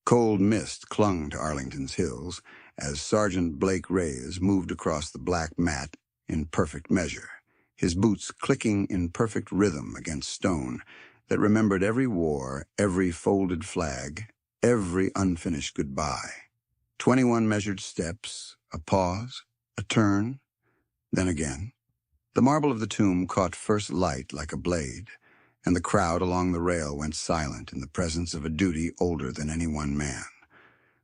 Cold mist clung to Arlington's hills as Sergeant Blake Reyes moved across the black mat in perfect measure, his boots clicking in perfect rhythm against stone that remembered every war, every folded flag, every unfinished goodbye. 21 measured steps, a pause, a turn, then again. The marble of the tomb caught first light like a blade, and the crowd along the rail went silent in the presence of a duty older than any one man.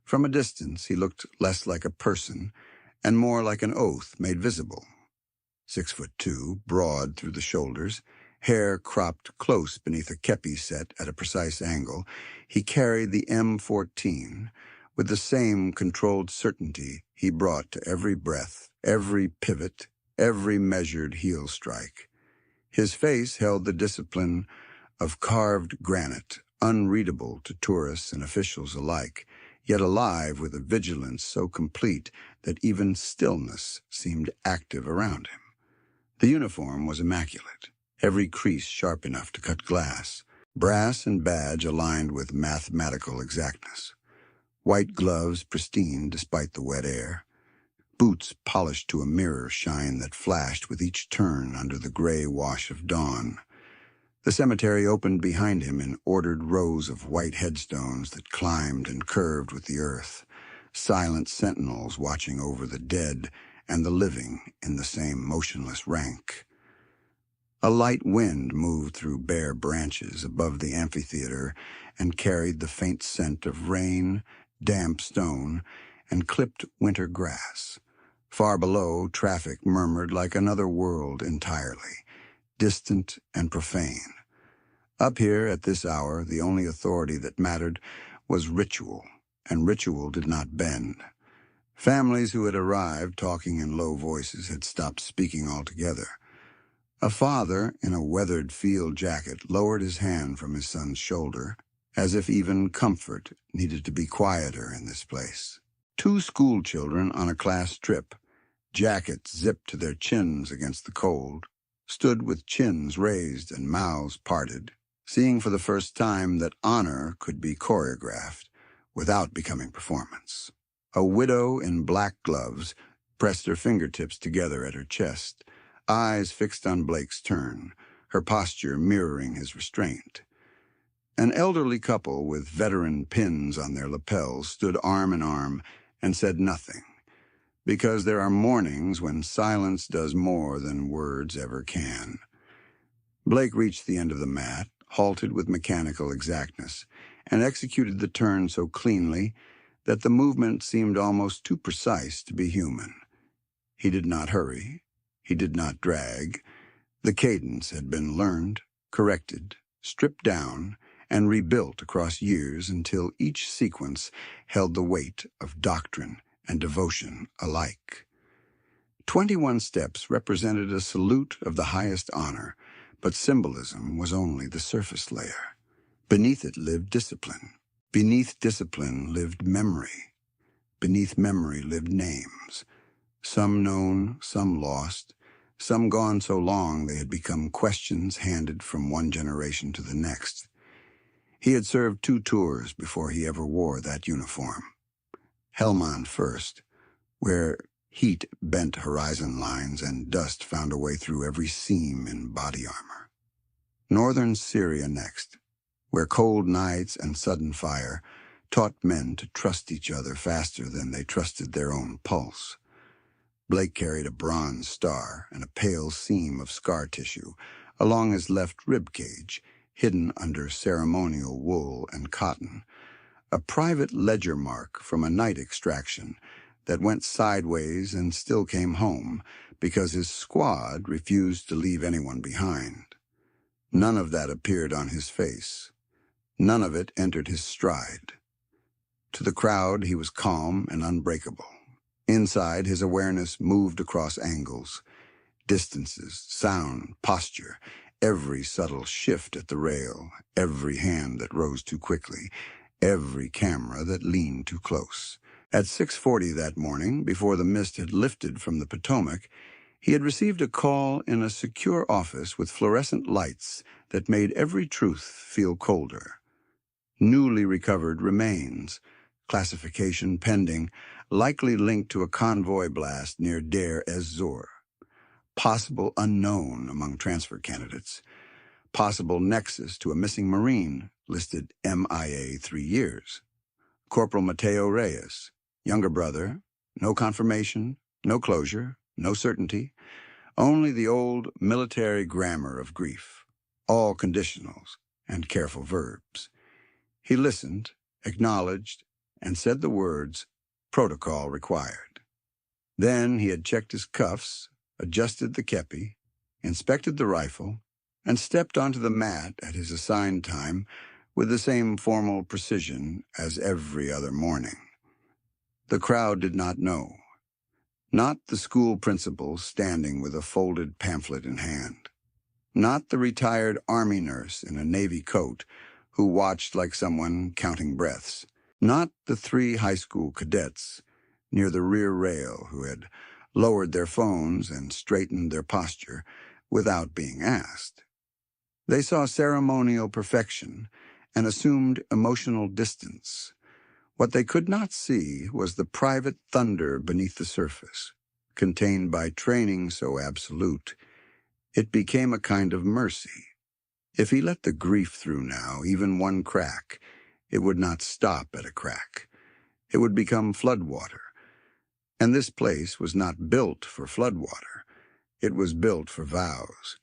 From a distance, he looked less like a person and more like an oath made visible. 6'2", broad through the shoulders, hair cropped close beneath a kepi set at a precise angle, he carried the M14 with the same controlled certainty he brought to every breath, every pivot, every measured heel strike. His face held the discipline of carved granite, unreadable to tourists and officials alike, yet alive with a vigilance so complete that even stillness seemed active around him. The uniform was immaculate, every crease sharp enough to cut glass, brass and badge aligned with mathematical exactness, white gloves pristine despite the wet air, boots polished to a mirror shine that flashed with each turn under the gray wash of dawn. The cemetery opened behind him in ordered rows of white headstones that climbed and curved with the earth, silent sentinels watching over the dead and the living in the same motionless rank. A light wind moved through bare branches above the amphitheater and carried the faint scent of rain, damp stone, and clipped winter grass. Far below, traffic murmured like another world entirely, distant and profane. Up here, at this hour, the only authority that mattered was ritual, and ritual did not bend. Families who had arrived talking in low voices had stopped speaking altogether. A father in a weathered field jacket lowered his hand from his son's shoulder, as if even comfort needed to be quieter in this place. 2 school children on a class trip, jackets zipped to their chins against the cold, stood with chins raised and mouths parted, seeing for the first time that honor could be choreographed without becoming performance. A widow in black gloves pressed her fingertips together at her chest, eyes fixed on Blake's turn, her posture mirroring his restraint. An elderly couple with veteran pins on their lapels stood arm in arm and said nothing, because there are mornings when silence does more than words ever can. Blake reached the end of the mat, halted with mechanical exactness, and executed the turn so cleanly that the movement seemed almost too precise to be human. He did not hurry. He did not drag. The cadence had been learned, corrected, stripped down, and rebuilt across years until each sequence held the weight of doctrine and devotion alike. 21 steps represented a salute of the highest honor, but symbolism was only the surface layer. Beneath it lived discipline. Beneath discipline lived memory. Beneath memory lived names, some known, some lost, some gone so long they had become questions handed from one generation to the next. He had served 2 tours before he ever wore that uniform. Helmand first, where heat bent horizon lines and dust found a way through every seam in body armor. Northern Syria next, where cold nights and sudden fire taught men to trust each other faster than they trusted their own pulse. Blake carried a bronze star and a pale seam of scar tissue along his left rib cage, hidden under ceremonial wool and cotton, a private ledger mark from a night extraction that went sideways and still came home because his squad refused to leave anyone behind. None of that appeared on his face. None of it entered his stride. To the crowd, he was calm and unbreakable. Inside, his awareness moved across angles, distances, sound, posture, every subtle shift at the rail, every hand that rose too quickly, every camera that leaned too close. At 6:40 that morning, before the mist had lifted from the Potomac, he had received a call in a secure office with fluorescent lights that made every truth feel colder. Newly recovered remains, classification pending, likely linked to a convoy blast near Deir ez-Zor. Possible unknown among transfer candidates. Possible nexus to a missing Marine, listed MIA 3 years. Corporal Mateo Reyes, younger brother, no confirmation, no closure, no certainty, only the old military grammar of grief, all conditionals and careful verbs. He listened, acknowledged, and said the words, "Protocol required." Then he had checked his cuffs, adjusted the kepi, inspected the rifle, and stepped onto the mat at his assigned time with the same formal precision as every other morning. The crowd did not know. Not the school principal standing with a folded pamphlet in hand. Not the retired Army nurse in a Navy coat who watched like someone counting breaths. Not the 3 high school cadets near the rear rail who had lowered their phones and straightened their posture without being asked. They saw ceremonial perfection and assumed emotional distance. What they could not see was the private thunder beneath the surface, contained by training so absolute. It became a kind of mercy. If he let the grief through now, even one crack, it would not stop at a crack. It would become floodwater. And this place was not built for floodwater. It was built for vows.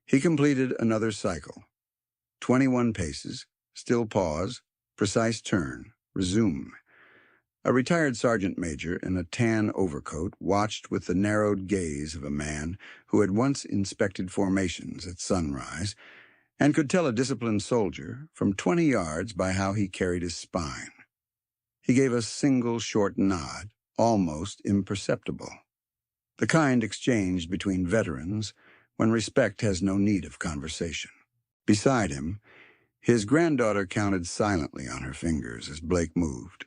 He completed another cycle. 21 paces, still pause, precise turn, resume. A retired sergeant major in a tan overcoat watched with the narrowed gaze of a man who had once inspected formations at sunrise and could tell a disciplined soldier from 20 yards by how he carried his spine. He gave a single short nod, almost imperceptible. The kind exchanged between veterans when respect has no need of conversation. Beside him, his granddaughter counted silently on her fingers as Blake moved,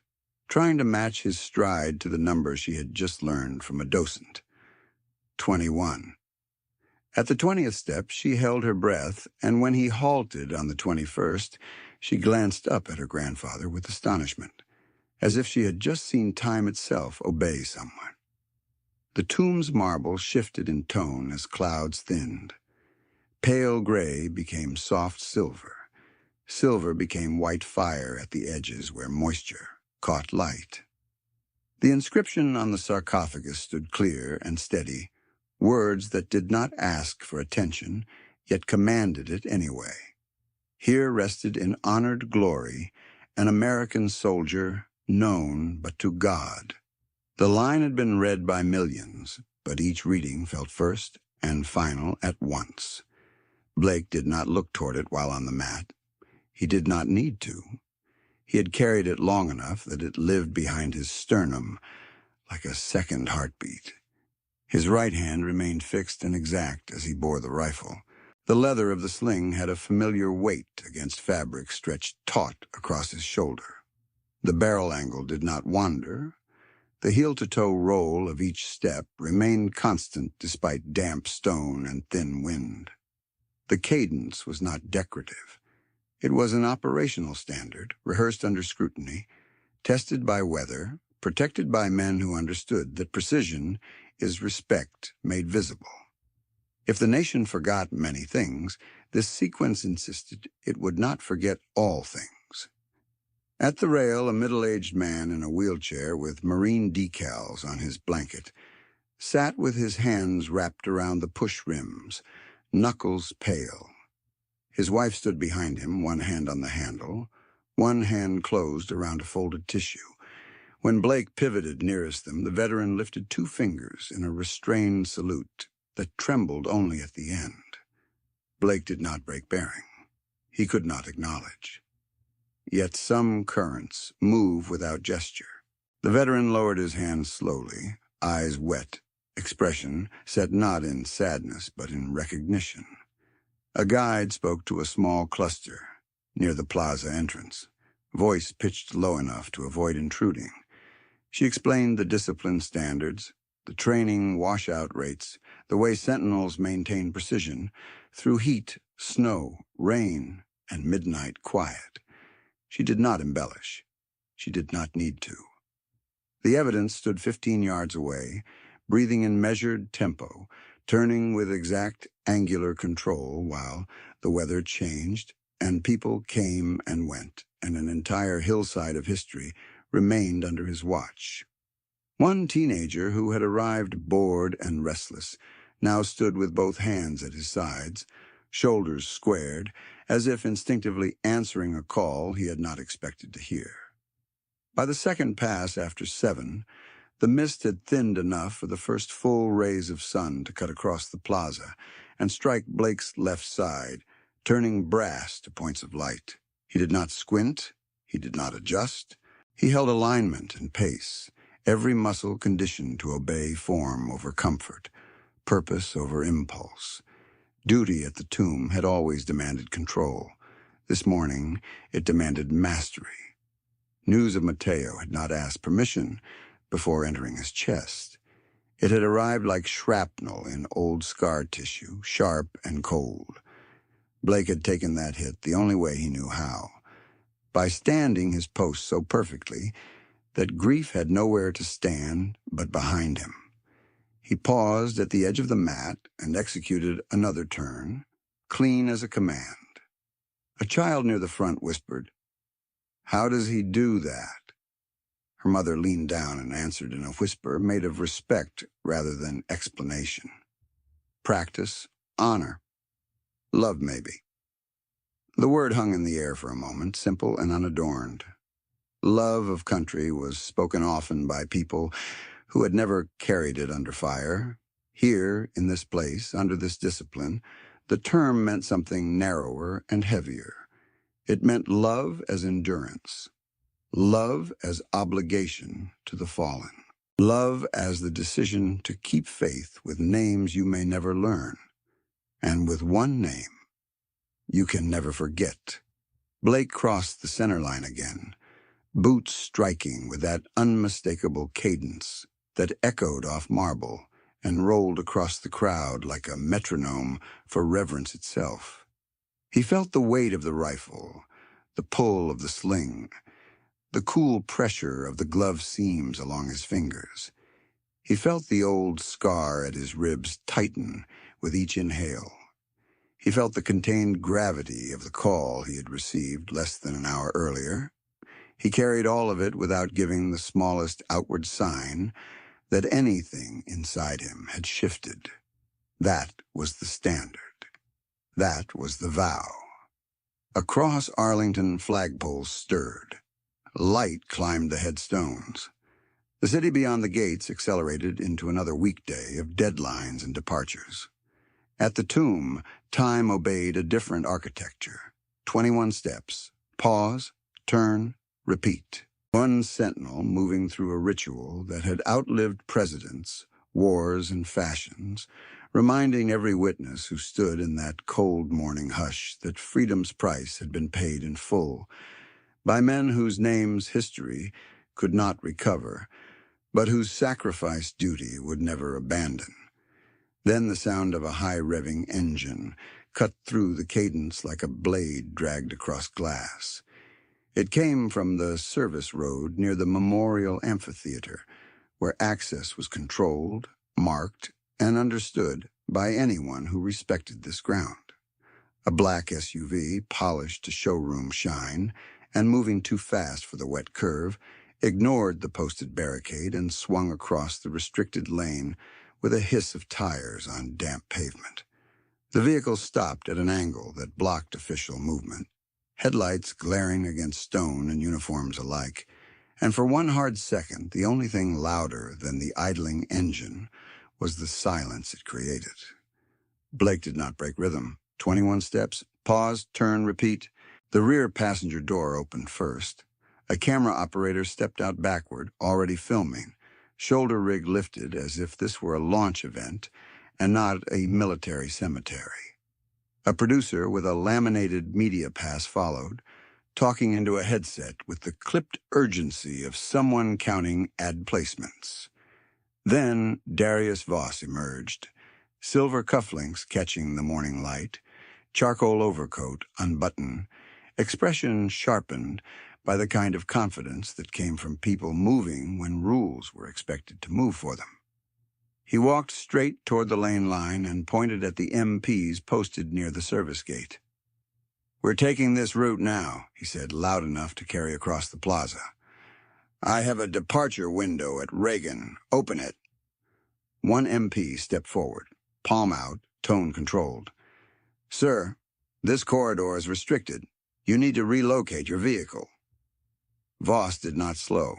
trying to match his stride to the number she had just learned from a docent. 21. At the 20th step, she held her breath, and when he halted on the 21st, she glanced up at her grandfather with astonishment, as if she had just seen time itself obey someone. The tomb's marble shifted in tone as clouds thinned. Pale gray became soft silver. Silver became white fire at the edges where moisture caught light. The inscription on the sarcophagus stood clear and steady, words that did not ask for attention, yet commanded it anyway. Here rested in honored glory an American soldier known but to God. The line had been read by millions, but each reading felt first and final at once. Blake did not look toward it while on the mat. He did not need to. He had carried it long enough that it lived behind his sternum like a second heartbeat. His right hand remained fixed and exact as he bore the rifle. The leather of the sling had a familiar weight against fabric stretched taut across his shoulder. The barrel angle did not wander. The heel-to-toe roll of each step remained constant despite damp stone and thin wind. The cadence was not decorative. It was an operational standard, rehearsed under scrutiny, tested by weather, protected by men who understood that precision is respect made visible. If the nation forgot many things, this sequence insisted it would not forget all things. At the rail, a middle-aged man in a wheelchair with Marine decals on his blanket sat with his hands wrapped around the push rims, knuckles pale. His wife stood behind him, one hand on the handle, one hand closed around a folded tissue. When Blake pivoted nearest them, the veteran lifted 2 fingers in a restrained salute that trembled only at the end. Blake did not break bearing. He could not acknowledge. Yet some currents move without gesture. The veteran lowered his hand slowly, eyes wet, expression set not in sadness but in recognition. A guide spoke to a small cluster near the plaza entrance, voice pitched low enough to avoid intruding. She explained the discipline standards, the training washout rates, the way sentinels maintain precision through heat, snow, rain, and midnight quiet. She did not embellish. She did not need to. The evidence stood 15 yards away, breathing in measured tempo, turning with exact angular control while the weather changed and people came and went, and an entire hillside of history remained under his watch. One teenager who had arrived bored and restless now stood with both hands at his sides, shoulders squared, as if instinctively answering a call he had not expected to hear. By the second pass after 7, the mist had thinned enough for the first full rays of sun to cut across the plaza and strike Blake's left side, turning brass to points of light. He did not squint, he did not adjust. He held alignment and pace, every muscle conditioned to obey form over comfort, purpose over impulse. Duty at the tomb had always demanded control. This morning, it demanded mastery. News of Mateo had not asked permission before entering his chest. It had arrived like shrapnel in old scar tissue, sharp and cold. Blake had taken that hit the only way he knew how, by standing his post so perfectly that grief had nowhere to stand but behind him. He paused at the edge of the mat and executed another turn, clean as a command. A child near the front whispered, "How does he do that?" Her mother leaned down and answered in a whisper made of respect rather than explanation. Practice, honor, love maybe. The word hung in the air for a moment, simple and unadorned. Love of country was spoken often by people who had never carried it under fire. Here, in this place, under this discipline, the term meant something narrower and heavier. It meant love as endurance, love as obligation to the fallen, love as the decision to keep faith with names you may never learn, and with one name you can never forget. Blake crossed the center line again, boots striking with that unmistakable cadence that echoed off marble and rolled across the crowd like a metronome for reverence itself. He felt the weight of the rifle, the pull of the sling, the cool pressure of the glove seams along his fingers. He felt the old scar at his ribs tighten with each inhale. He felt the contained gravity of the call he had received less than an hour earlier. He carried all of it without giving the smallest outward sign that anything inside him had shifted. That was the standard. That was the vow. Across Arlington, flagpoles stirred. Light climbed the headstones. The city beyond the gates accelerated into another weekday of deadlines and departures. At the tomb, time obeyed a different architecture. 21 steps. Pause, turn, repeat. One sentinel moving through a ritual that had outlived presidents, wars, and fashions, reminding every witness who stood in that cold morning hush that freedom's price had been paid in full by men whose names history could not recover, but whose sacrifice duty would never abandon. Then the sound of a high-revving engine cut through the cadence like a blade dragged across glass. It came from the service road near the Memorial Amphitheater, where access was controlled, marked, and understood by anyone who respected this ground. A black SUV, polished to showroom shine, and moving too fast for the wet curve, ignored the posted barricade and swung across the restricted lane with a hiss of tires on damp pavement. The vehicle stopped at an angle that blocked official movement, headlights glaring against stone and uniforms alike, and for one hard second, the only thing louder than the idling engine was the silence it created. Blake did not break rhythm. 21 steps, pause, turn, repeat. The rear passenger door opened first. A camera operator stepped out backward, already filming, shoulder rig lifted as if this were a launch event and not a military cemetery. A producer with a laminated media pass followed, talking into a headset with the clipped urgency of someone counting ad placements. Then Darius Voss emerged, silver cufflinks catching the morning light, charcoal overcoat unbuttoned, expression sharpened by the kind of confidence that came from people moving when rules were expected to move for them. He walked straight toward the lane line and pointed at the MPs posted near the service gate. "We're taking this route now," he said, loud enough to carry across the plaza. "I have a departure window at Reagan. Open it." One MP stepped forward, palm out, tone controlled. "Sir, this corridor is restricted. You need to relocate your vehicle." Voss did not slow.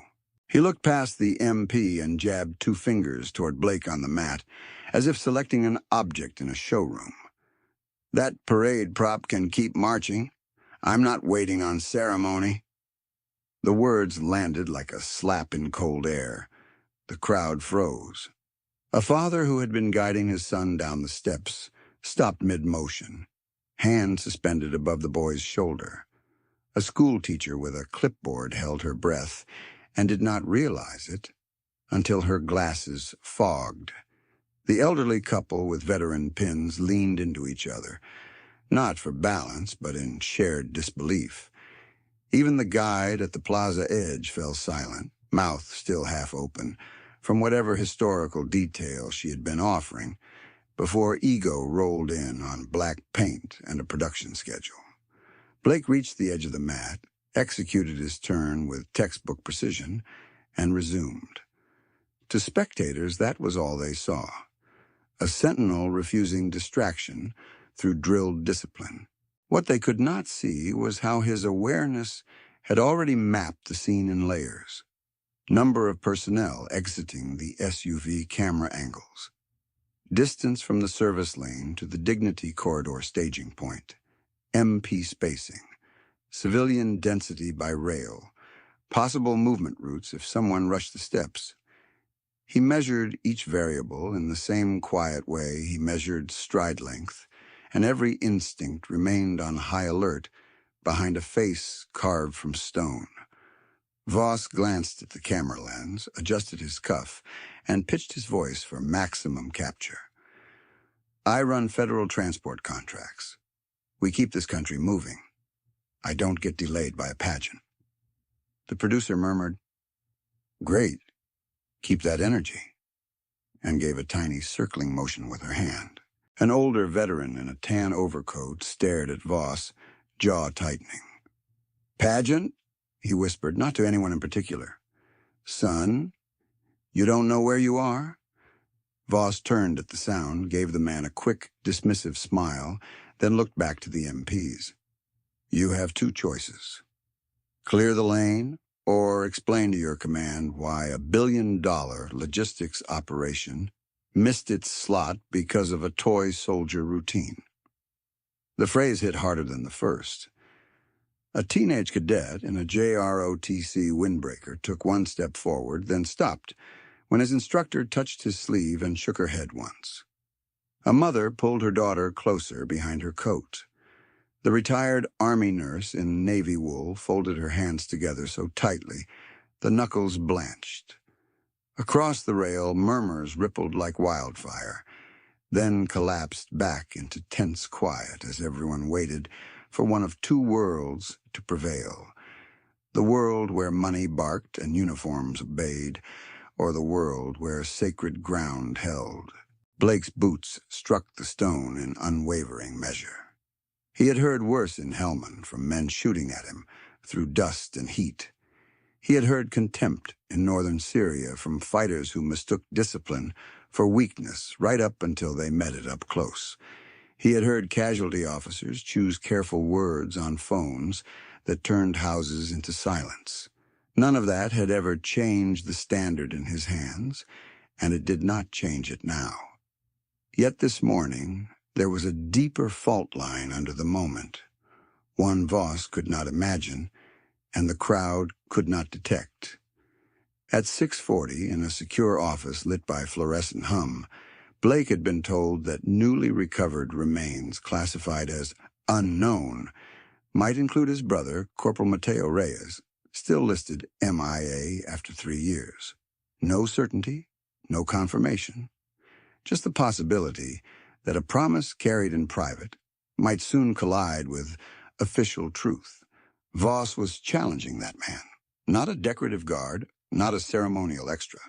He looked past the MP and jabbed 2 fingers toward Blake on the mat, as if selecting an object in a showroom. "That parade prop can keep marching. I'm not waiting on ceremony." The words landed like a slap in cold air. The crowd froze. A father who had been guiding his son down the steps stopped mid-motion, hand suspended above the boy's shoulder. A schoolteacher with a clipboard held her breath and did not realize it until her glasses fogged. The elderly couple with veteran pins leaned into each other, not for balance, but in shared disbelief. Even the guide at the plaza edge fell silent, mouth still half open, from whatever historical detail she had been offering, before ego rolled in on black paint and a production schedule. Blake reached the edge of the mat, executed his turn with textbook precision, and resumed. To spectators, that was all they saw. A sentinel refusing distraction through drilled discipline. What they could not see was how his awareness had already mapped the scene in layers. Number of personnel exiting the SUV camera angles. Distance from the service lane to the Dignity Corridor staging point. MP spacing. Civilian density by rail. Possible movement routes if someone rushed the steps. He measured each variable in the same quiet way he measured stride length, and every instinct remained on high alert behind a face carved from stone. Voss glanced at the camera lens, adjusted his cuff, and pitched his voice for maximum capture. "I run federal transport contracts. We keep this country moving. I don't get delayed by a pageant." The producer murmured, "Great. Keep that energy," and gave a tiny circling motion with her hand. An older veteran in a tan overcoat stared at Voss, jaw tightening. "Pageant?" he whispered, not to anyone in particular. "Son, you don't know where you are?" Voss turned at the sound, gave the man a quick, dismissive smile, then looked back to the MPs. "You have 2 choices. Clear the lane, or explain to your command why a $1 billion logistics operation missed its slot because of a toy soldier routine." The phrase hit harder than the first. A teenage cadet in a JROTC windbreaker took 1 step forward, then stopped, when his instructor touched his sleeve and shook her head once. A mother pulled her daughter closer behind her coat. The retired Army nurse in navy wool folded her hands together so tightly the knuckles blanched. Across the rail, murmurs rippled like wildfire, then collapsed back into tense quiet as everyone waited for one of 2 worlds to prevail. The world where money barked and uniforms obeyed, or the world where sacred ground held. Blake's boots struck the stone in unwavering measure. He had heard worse in Helmand from men shooting at him through dust and heat. He had heard contempt in northern Syria from fighters who mistook discipline for weakness right up until they met it up close. He had heard casualty officers choose careful words on phones that turned houses into silence. None of that had ever changed the standard in his hands, and it did not change it now. Yet this morning, there was a deeper fault line under the moment, one Voss could not imagine, and the crowd could not detect. At 6:40, in a secure office lit by fluorescent hum, Blake had been told that newly recovered remains classified as unknown might include his brother, Corporal Mateo Reyes, still listed MIA after 3 years. No certainty, no confirmation, just the possibility that a promise carried in private might soon collide with official truth. Voss was challenging that man. Not a decorative guard, not a ceremonial extra.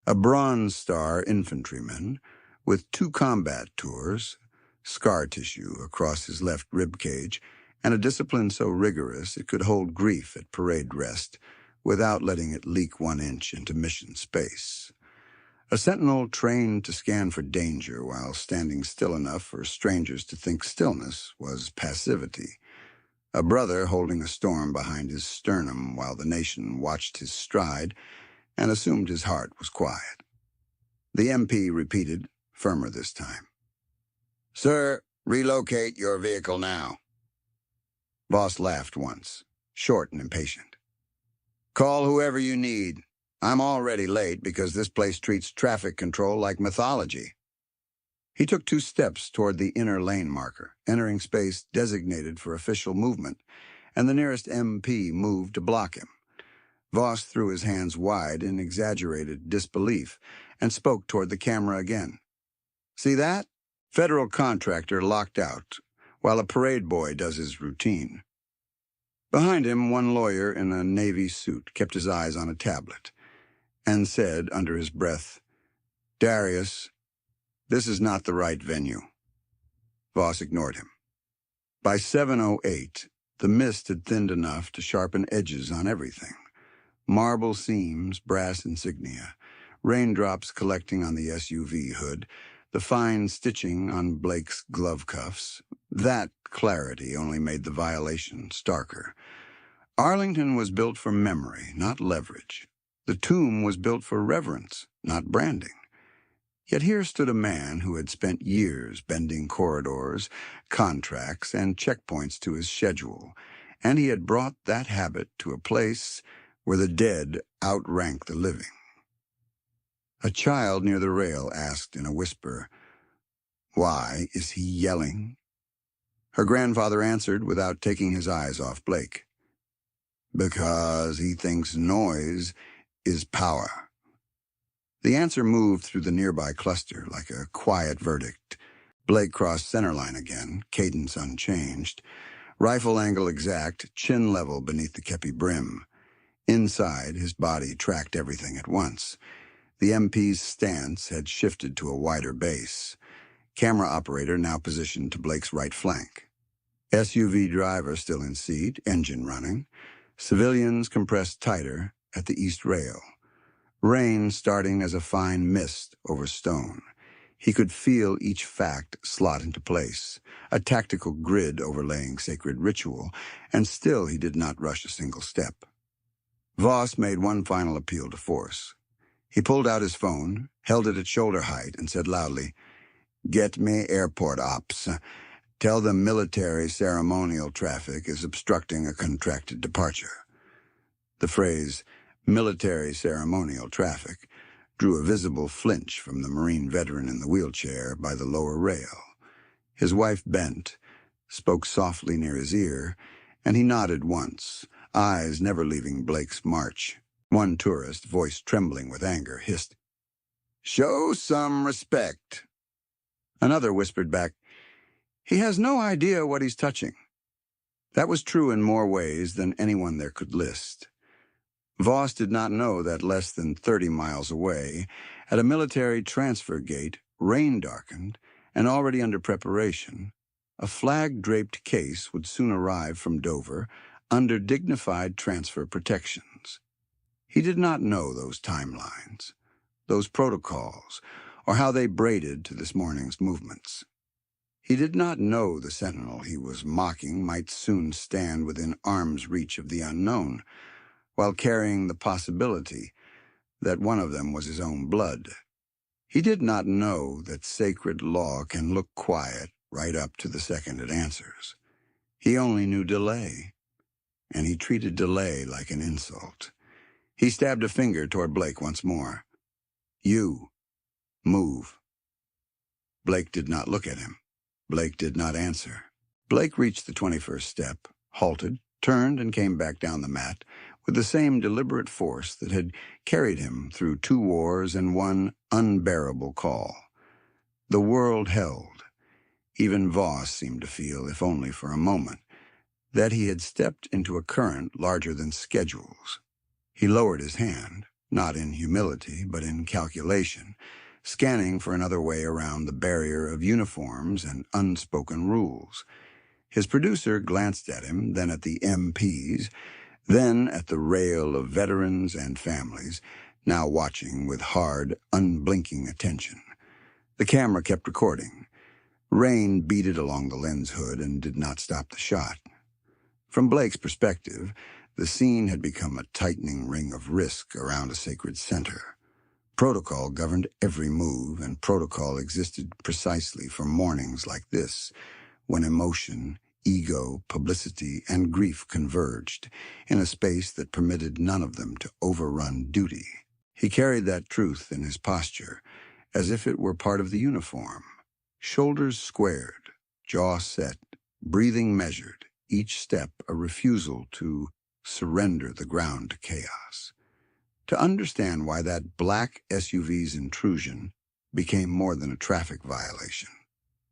A Bronze Star infantryman with 2 combat tours, scar tissue across his left rib cage, and a discipline so rigorous it could hold grief at parade rest without letting it leak 1 inch into mission space. A sentinel trained to scan for danger while standing still enough for strangers to think stillness was passivity. A brother holding a storm behind his sternum while the nation watched his stride and assumed his heart was quiet. The MP repeated, firmer this time. "Sir, relocate your vehicle now." Voss laughed once, short and impatient. "Call whoever you need. I'm already late because this place treats traffic control like mythology." He took 2 steps toward the inner lane marker, entering space designated for official movement, and the nearest MP moved to block him. Voss threw his hands wide in exaggerated disbelief and spoke toward the camera again. "See that? Federal contractor locked out, while a parade boy does his routine." Behind him, one lawyer in a navy suit kept his eyes on a tablet and said under his breath, "Darius, this is not the right venue." Voss ignored him. By 7:08, the mist had thinned enough to sharpen edges on everything. Marble seams, brass insignia, raindrops collecting on the SUV hood, the fine stitching on Blake's glove cuffs. That clarity only made the violation starker. Arlington was built for memory, not leverage. The tomb was built for reverence, not branding. Yet here stood a man who had spent years bending corridors, contracts, and checkpoints to his schedule, and he had brought that habit to a place where the dead outranked the living. A child near the rail asked in a whisper, "Why is he yelling?" Her grandfather answered without taking his eyes off Blake. "Because he thinks noise is power." The answer moved through the nearby cluster like a quiet verdict. Blake crossed centerline again, cadence unchanged, rifle angle exact, chin level beneath the kepi brim. Inside, his body tracked everything at once. The MP's stance had shifted to a wider base. Camera operator now positioned to Blake's right flank. SUV driver still in seat, engine running. Civilians compressed tighter at the east rail. Rain starting as a fine mist over stone. He could feel each fact slot into place, a tactical grid overlaying sacred ritual, and still he did not rush a single step. Voss made one final appeal to force. He pulled out his phone, held it at shoulder height, and said loudly, "Get me airport ops. Tell them military ceremonial traffic is obstructing a contracted departure." The phrase, military ceremonial traffic, drew a visible flinch from the Marine veteran in the wheelchair by the lower rail. His wife bent, spoke softly near his ear, and he nodded once, eyes never leaving Blake's march. One tourist, voice trembling with anger, hissed, "Show some respect." Another whispered back, "He has no idea what he's touching." That was true in more ways than anyone there could list. Voss did not know that less than 30 miles away, at a military transfer gate, rain-darkened and already under preparation, a flag-draped case would soon arrive from Dover under dignified transfer protections. He did not know those timelines, those protocols, or how they braided to this morning's movements. He did not know the sentinel he was mocking might soon stand within arm's reach of the unknown, while carrying the possibility that one of them was his own blood. He did not know that sacred law can look quiet right up to the second it answers. He only knew delay, and he treated delay like an insult. He stabbed a finger toward Blake once more. "You, move." Blake did not look at him. Blake did not answer. Blake reached the 21st step, halted, turned, and came back down the mat with the same deliberate force that had carried him through 2 wars and one unbearable call. The world held. Even Voss seemed to feel, if only for a moment, that he had stepped into a current larger than schedules. He lowered his hand, not in humility, but in calculation, scanning for another way around the barrier of uniforms and unspoken rules. His producer glanced at him, then at the MPs, then at the rail of veterans and families, now watching with hard, unblinking attention. The camera kept recording. Rain beaded along the lens hood and did not stop the shot. From Blake's perspective, the scene had become a tightening ring of risk around a sacred center. Protocol governed every move, and protocol existed precisely for mornings like this, when emotion, ego, publicity, and grief converged in a space that permitted none of them to overrun duty. He carried that truth in his posture, as if it were part of the uniform. Shoulders squared, jaw set, breathing measured, each step a refusal to surrender the ground to chaos. To understand why that black SUV's intrusion became more than a traffic violation,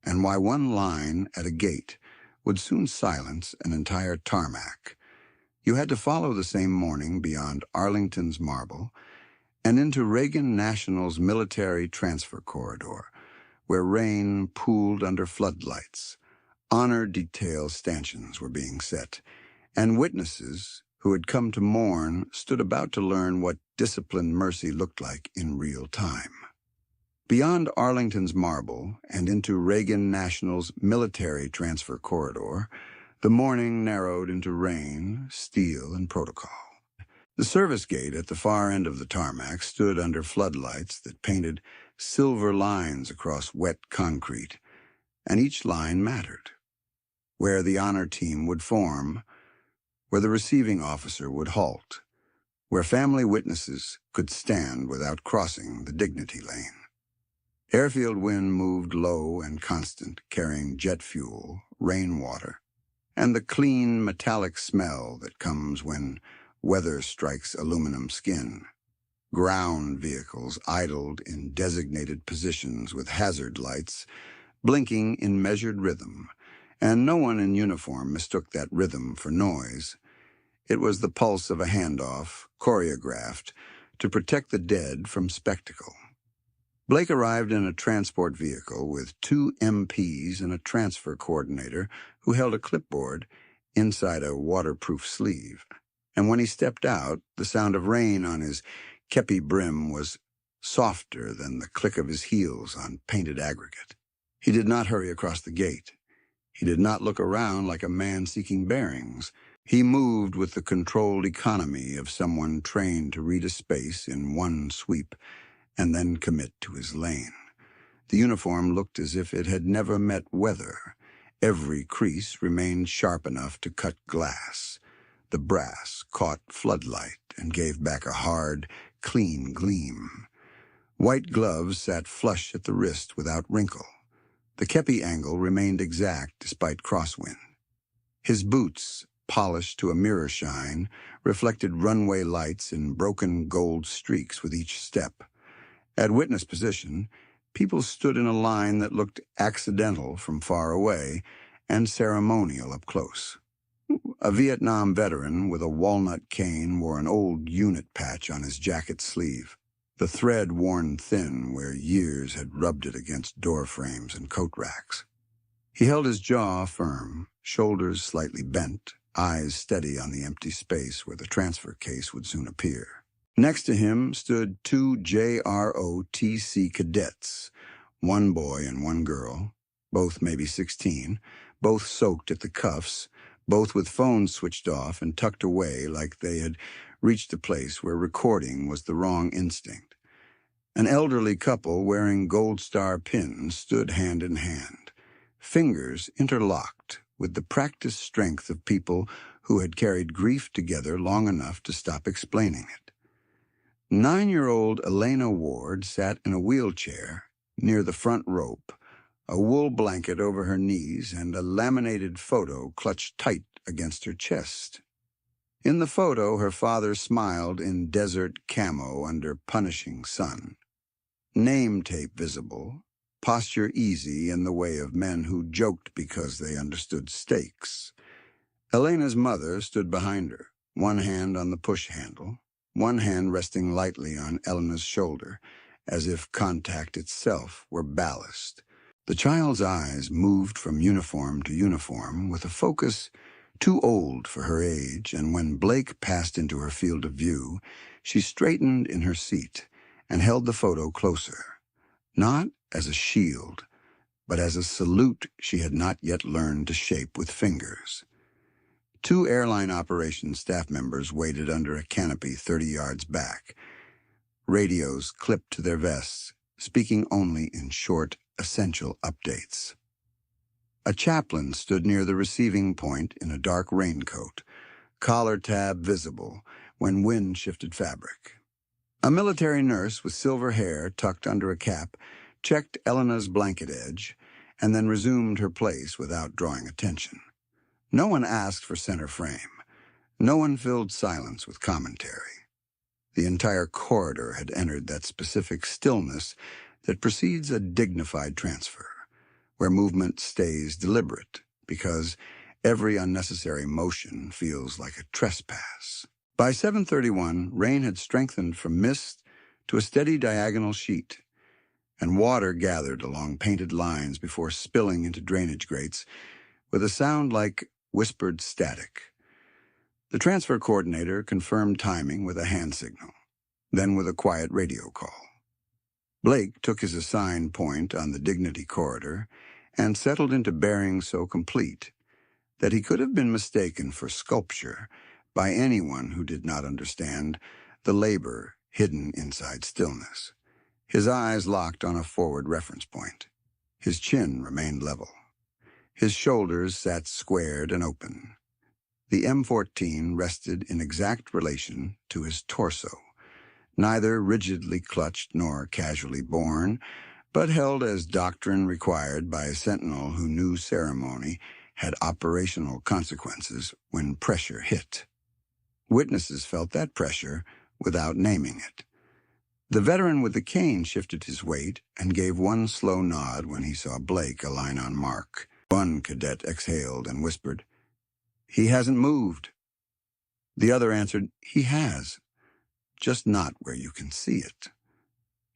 and why one line at a gate would soon silence an entire tarmac, you had to follow the same morning beyond Arlington's Marble and into Reagan National's military transfer corridor, where rain pooled under floodlights, honor detail stanchions were being set, and witnesses who had come to mourn stood about to learn what disciplined mercy looked like in real time. Beyond Arlington's Marble and into Reagan National's military transfer corridor, the morning narrowed into rain, steel, and protocol. The service gate at the far end of the tarmac stood under floodlights that painted silver lines across wet concrete, and each line mattered. Where the honor team would form, where the receiving officer would halt, where family witnesses could stand without crossing the dignity lane. Airfield wind moved low and constant, carrying jet fuel, rainwater, and the clean metallic smell that comes when weather strikes aluminum skin. Ground vehicles idled in designated positions with hazard lights, blinking in measured rhythm, and no one in uniform mistook that rhythm for noise. It was the pulse of a handoff, choreographed, to protect the dead from spectacle. Blake arrived in a transport vehicle with 2 MPs and a transfer coordinator who held a clipboard inside a waterproof sleeve. And when he stepped out, the sound of rain on his kepi brim was softer than the click of his heels on painted aggregate. He did not hurry across the gate. He did not look around like a man seeking bearings. He moved with the controlled economy of someone trained to read a space in one sweep and then commit to his lane. The uniform looked as if it had never met weather. Every crease remained sharp enough to cut glass. The brass caught floodlight and gave back a hard, clean gleam. White gloves sat flush at the wrist without wrinkle. The kepi angle remained exact despite crosswind. His boots, polished to a mirror shine, reflected runway lights in broken gold streaks with each step. At witness position, people stood in a line that looked accidental from far away and ceremonial up close. A Vietnam veteran with a walnut cane wore an old unit patch on his jacket sleeve, the thread worn thin where years had rubbed it against door frames and coat racks. He held his jaw firm, shoulders slightly bent, eyes steady on the empty space where the transfer case would soon appear. Next to him stood 2 JROTC cadets, one boy and one girl, both maybe 16, both soaked at the cuffs, both with phones switched off and tucked away like they had reached a place where recording was the wrong instinct. An elderly couple wearing Gold Star pins stood hand in hand, fingers interlocked with the practiced strength of people who had carried grief together long enough to stop explaining it. 9-year-old Elena Ward sat in a wheelchair near the front rope, a wool blanket over her knees and a laminated photo clutched tight against her chest. In the photo, her father smiled in desert camo under punishing sun. Name tape visible, posture easy in the way of men who joked because they understood stakes. Elena's mother stood behind her, one hand on the push handle, one hand resting lightly on Elena's shoulder, as if contact itself were ballast. The child's eyes moved from uniform to uniform with a focus too old for her age, and when Blake passed into her field of view, she straightened in her seat and held the photo closer, not as a shield, but as a salute she had not yet learned to shape with fingers. Two airline operations staff members waited under a canopy 30 yards back, radios clipped to their vests, speaking only in short, essential updates. A chaplain stood near the receiving point in a dark raincoat, collar tab visible when wind shifted fabric. A military nurse with silver hair tucked under a cap checked Elena's blanket edge and then resumed her place without drawing attention. No one asked for center frame. No one filled silence with commentary. The entire corridor had entered that specific stillness that precedes a dignified transfer, where movement stays deliberate, because every unnecessary motion feels like a trespass. By 7:31, rain had strengthened from mist to a steady diagonal sheet, and water gathered along painted lines before spilling into drainage grates with a sound like whispered static. The transfer coordinator confirmed timing with a hand signal, then with a quiet radio call. Blake took his assigned point on the Dignity corridor and settled into bearings so complete that he could have been mistaken for sculpture by anyone who did not understand the labor hidden inside stillness. His eyes locked on a forward reference point. His chin remained level. His shoulders sat squared and open. The M14 rested in exact relation to his torso, neither rigidly clutched nor casually borne, but held as doctrine required by a sentinel who knew ceremony had operational consequences when pressure hit. Witnesses felt that pressure without naming it. The veteran with the cane shifted his weight and gave one slow nod when he saw Blake align on mark. One cadet exhaled and whispered, "He hasn't moved." The other answered, "He has, just not where you can see it."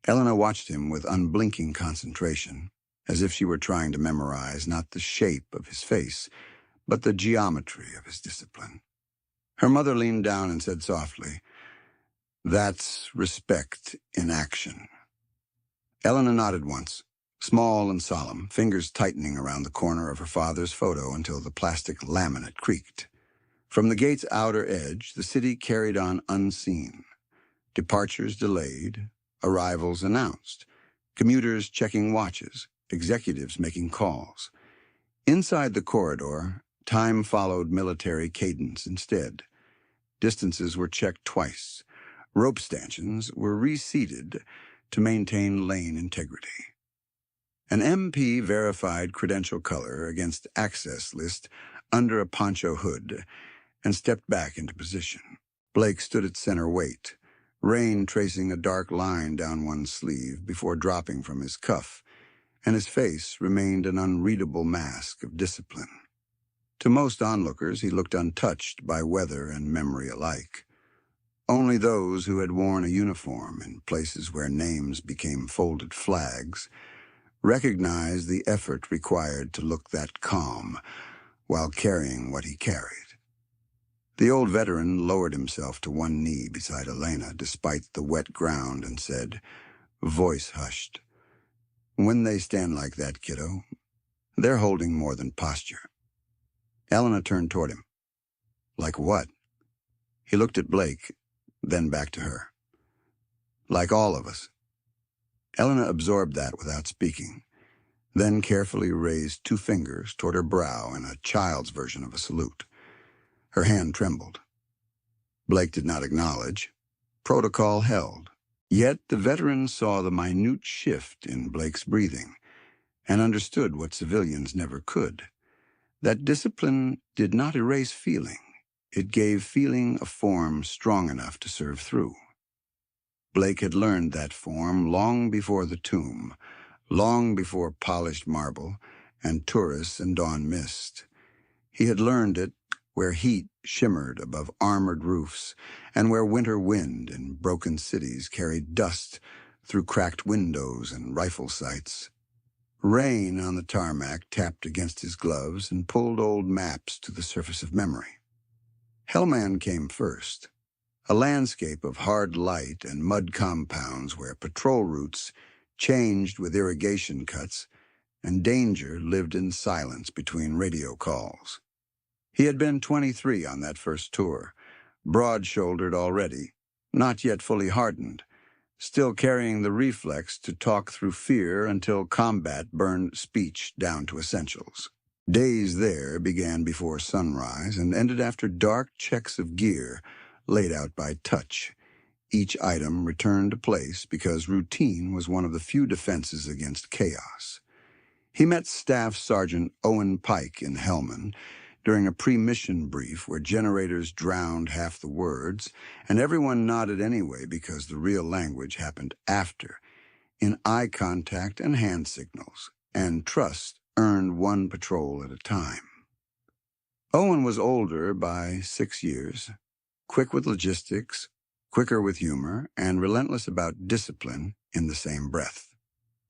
Elena watched him with unblinking concentration, as if she were trying to memorize not the shape of his face, but the geometry of his discipline. Her mother leaned down and said softly, "That's respect in action." Elena nodded once, small and solemn, fingers tightening around the corner of her father's photo until the plastic laminate creaked. From the gate's outer edge, the city carried on unseen. Departures delayed, arrivals announced, commuters checking watches, executives making calls. Inside the corridor, time followed military cadence instead. Distances were checked twice. Rope stanchions were reseated to maintain lane integrity. An MP verified credential color against access list under a poncho hood and stepped back into position. Blake stood at center weight, rain tracing a dark line down one sleeve before dropping from his cuff, and his face remained an unreadable mask of discipline. To most onlookers, he looked untouched by weather and memory alike. Only those who had worn a uniform in places where names became folded flags recognized the effort required to look that calm while carrying what he carried. The old veteran lowered himself to one knee beside Elena despite the wet ground and said, voice hushed, "When they stand like that, kiddo, they're holding more than posture." Elena turned toward him. "Like what?" He looked at Blake, then back to her. "Like all of us." Elena absorbed that without speaking, then carefully raised two fingers toward her brow in a child's version of a salute. Her hand trembled. Blake did not acknowledge. Protocol held. Yet the veteran saw the minute shift in Blake's breathing and understood what civilians never could. That discipline did not erase feeling. It gave feeling a form strong enough to serve through. Blake had learned that form long before the tomb, long before polished marble and tourists and dawn mist. He had learned it where heat shimmered above armored roofs, and where winter wind in broken cities carried dust through cracked windows and rifle sights. Rain on the tarmac tapped against his gloves and pulled old maps to the surface of memory. Hellman came first, a landscape of hard light and mud compounds where patrol routes changed with irrigation cuts, and danger lived in silence between radio calls. He had been 23 on that first tour, broad-shouldered already, not yet fully hardened, still carrying the reflex to talk through fear until combat burned speech down to essentials. Days there began before sunrise and ended after dark checks of gear laid out by touch. Each item returned to place because routine was one of the few defenses against chaos. He met Staff Sergeant Owen Pike in Hellman during a pre-mission brief where generators drowned half the words, and everyone nodded anyway because the real language happened after, in eye contact and hand signals, and trust earned one patrol at a time. Owen was older by 6 years, quick with logistics, quicker with humor, and relentless about discipline in the same breath.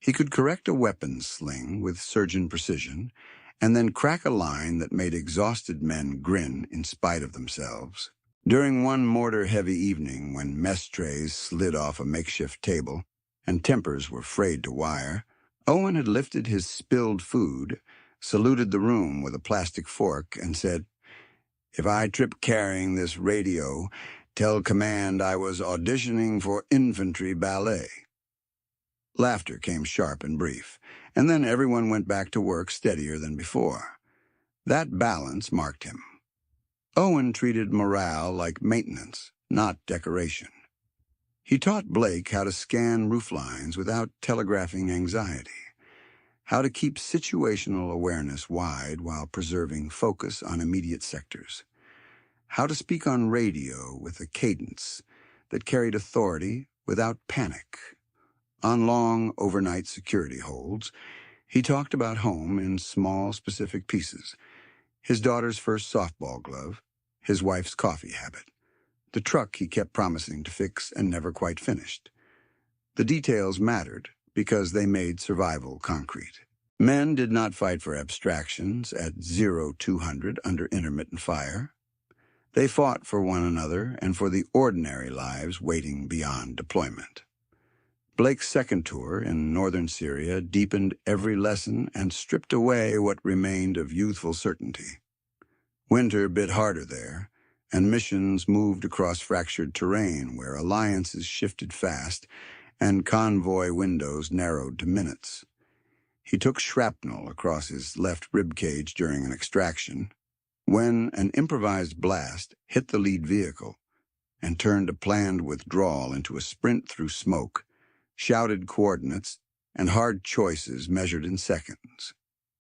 He could correct a weapons sling with surgeon precision, and then crack a line that made exhausted men grin in spite of themselves. During one mortar-heavy evening when mess trays slid off a makeshift table and tempers were frayed to wire, Owen had lifted his spilled food, saluted the room with a plastic fork, and said, "If I trip carrying this radio, tell command I was auditioning for infantry ballet." Laughter came sharp and brief, and then everyone went back to work steadier than before. That balance marked him. Owen treated morale like maintenance, not decoration. He taught Blake how to scan rooflines without telegraphing anxiety, how to keep situational awareness wide while preserving focus on immediate sectors, how to speak on radio with a cadence that carried authority without panic. On long overnight security holds, he talked about home in small, specific pieces. His daughter's first softball glove, his wife's coffee habit, the truck he kept promising to fix and never quite finished. The details mattered because they made survival concrete. Men did not fight for abstractions at 0-200 under intermittent fire. They fought for one another and for the ordinary lives waiting beyond deployment. Blake's second tour in northern Syria deepened every lesson and stripped away what remained of youthful certainty. Winter bit harder there, and missions moved across fractured terrain where alliances shifted fast and convoy windows narrowed to minutes. He took shrapnel across his left ribcage during an extraction, when an improvised blast hit the lead vehicle and turned a planned withdrawal into a sprint through smoke, shouted coordinates, and hard choices measured in seconds.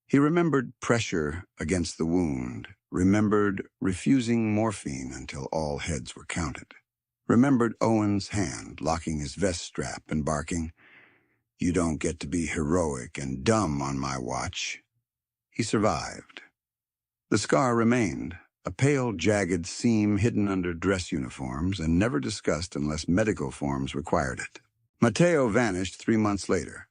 He remembered pressure against the wound, remembered refusing morphine until all heads were counted, remembered Owen's hand locking his vest strap and barking, "You don't get to be heroic and dumb on my watch." He survived. The scar remained, a pale, jagged seam hidden under dress uniforms and never discussed unless medical forms required it. Mateo vanished 3 months later.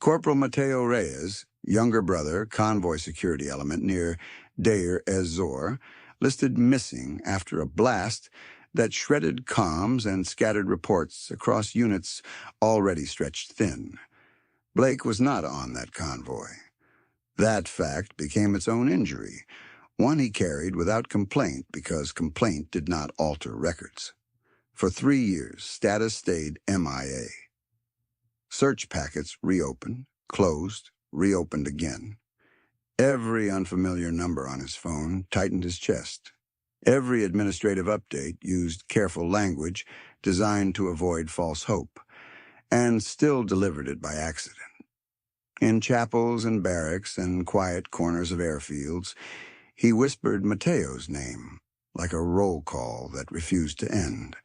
Corporal Mateo Reyes, younger brother, convoy security element near Deir ez-Zor, listed missing after a blast that shredded comms and scattered reports across units already stretched thin. Blake was not on that convoy. That fact became its own injury, one he carried without complaint because complaint did not alter records. For 3 years, status stayed MIA. Search packets reopened, closed, reopened again. Every unfamiliar number on his phone tightened his chest. Every administrative update used careful language designed to avoid false hope, and still delivered it by accident. In chapels and barracks and quiet corners of airfields, he whispered Mateo's name, like a roll call that refused to end.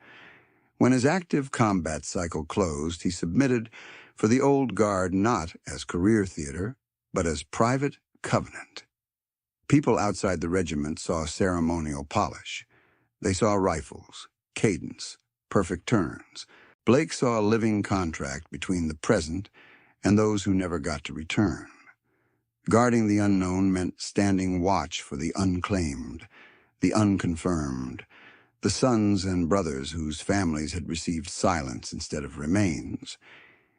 When his active combat cycle closed, he submitted for the old guard not as career theater, but as private covenant. People outside the regiment saw ceremonial polish. They saw rifles, cadence, perfect turns. Blake saw a living contract between the present and those who never got to return. Guarding the unknown meant standing watch for the unclaimed, the unconfirmed, the sons and brothers whose families had received silence instead of remains.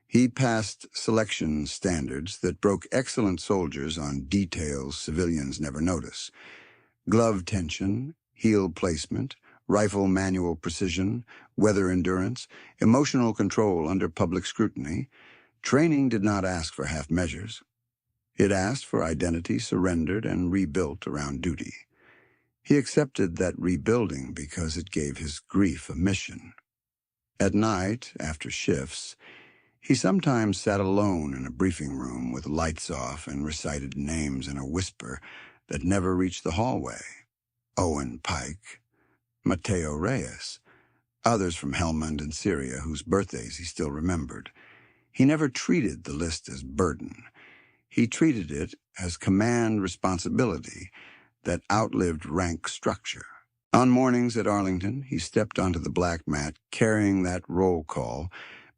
He passed selection standards that broke excellent soldiers on details civilians never notice. Glove tension, heel placement, rifle manual precision, weather endurance, emotional control under public scrutiny. Training did not ask for half measures. It asked for identity surrendered and rebuilt around duty. He accepted that rebuilding because it gave his grief a mission. At night, after shifts, he sometimes sat alone in a briefing room with lights off and recited names in a whisper that never reached the hallway. Owen Pike, Mateo Reyes, others from Helmand and Syria whose birthdays he still remembered. He never treated the list as burden. He treated it as command responsibility that outlived rank structure. On mornings at Arlington, he stepped onto the black mat carrying that roll call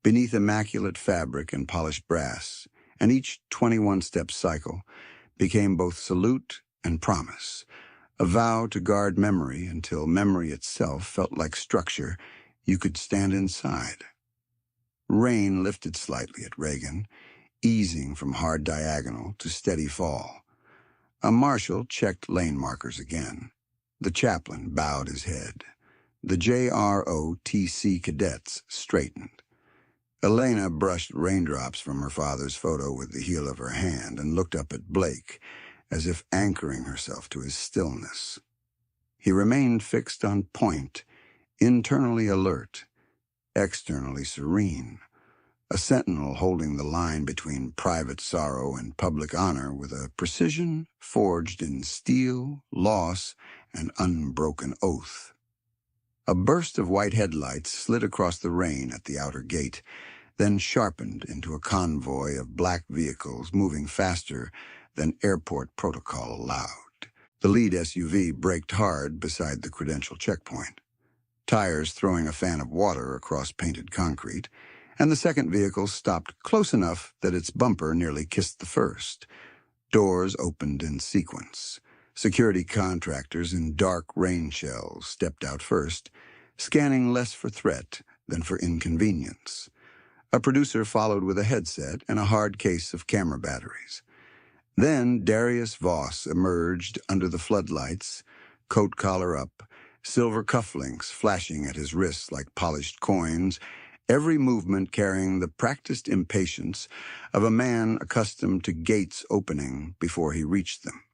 beneath immaculate fabric and polished brass, and each 21-step cycle became both salute and promise, a vow to guard memory until memory itself felt like structure you could stand inside. Rain lifted slightly at Reagan, easing from hard diagonal to steady fall. A marshal checked lane markers again. The chaplain bowed his head. The JROTC cadets straightened. Elena brushed raindrops from her father's photo with the heel of her hand and looked up at Blake, as if anchoring herself to his stillness. He remained fixed on point, internally alert, externally serene, a sentinel holding the line between private sorrow and public honor with a precision forged in steel, loss, and unbroken oath. A burst of white headlights slid across the rain at the outer gate, then sharpened into a convoy of black vehicles moving faster than airport protocol allowed. The lead SUV braked hard beside the credential checkpoint, tires throwing a fan of water across painted concrete, and the second vehicle stopped close enough that its bumper nearly kissed the first. Doors opened in sequence. Security contractors in dark rain shells stepped out first, scanning less for threat than for inconvenience. A producer followed with a headset and a hard case of camera batteries. Then Darius Voss emerged under the floodlights, coat collar up, silver cufflinks flashing at his wrists like polished coins, every movement carrying the practiced impatience of a man accustomed to gates opening before he reached them.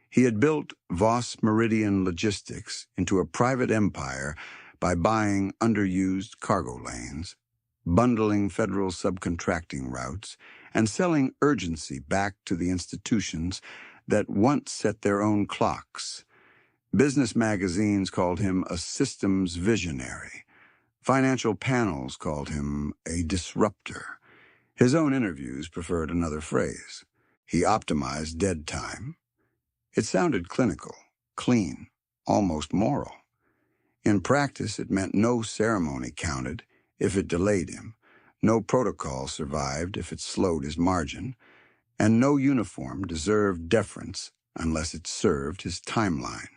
He had built Voss Meridian Logistics into a private empire by buying underused cargo lanes, bundling federal subcontracting routes, and selling urgency back to the institutions that once set their own clocks. Business magazines called him a systems visionary. Financial panels called him a disruptor. His own interviews preferred another phrase. He optimized dead time. It sounded clinical, clean, almost moral. In practice, it meant no ceremony counted if it delayed him, no protocol survived if it slowed his margin, and no uniform deserved deference unless it served his timeline.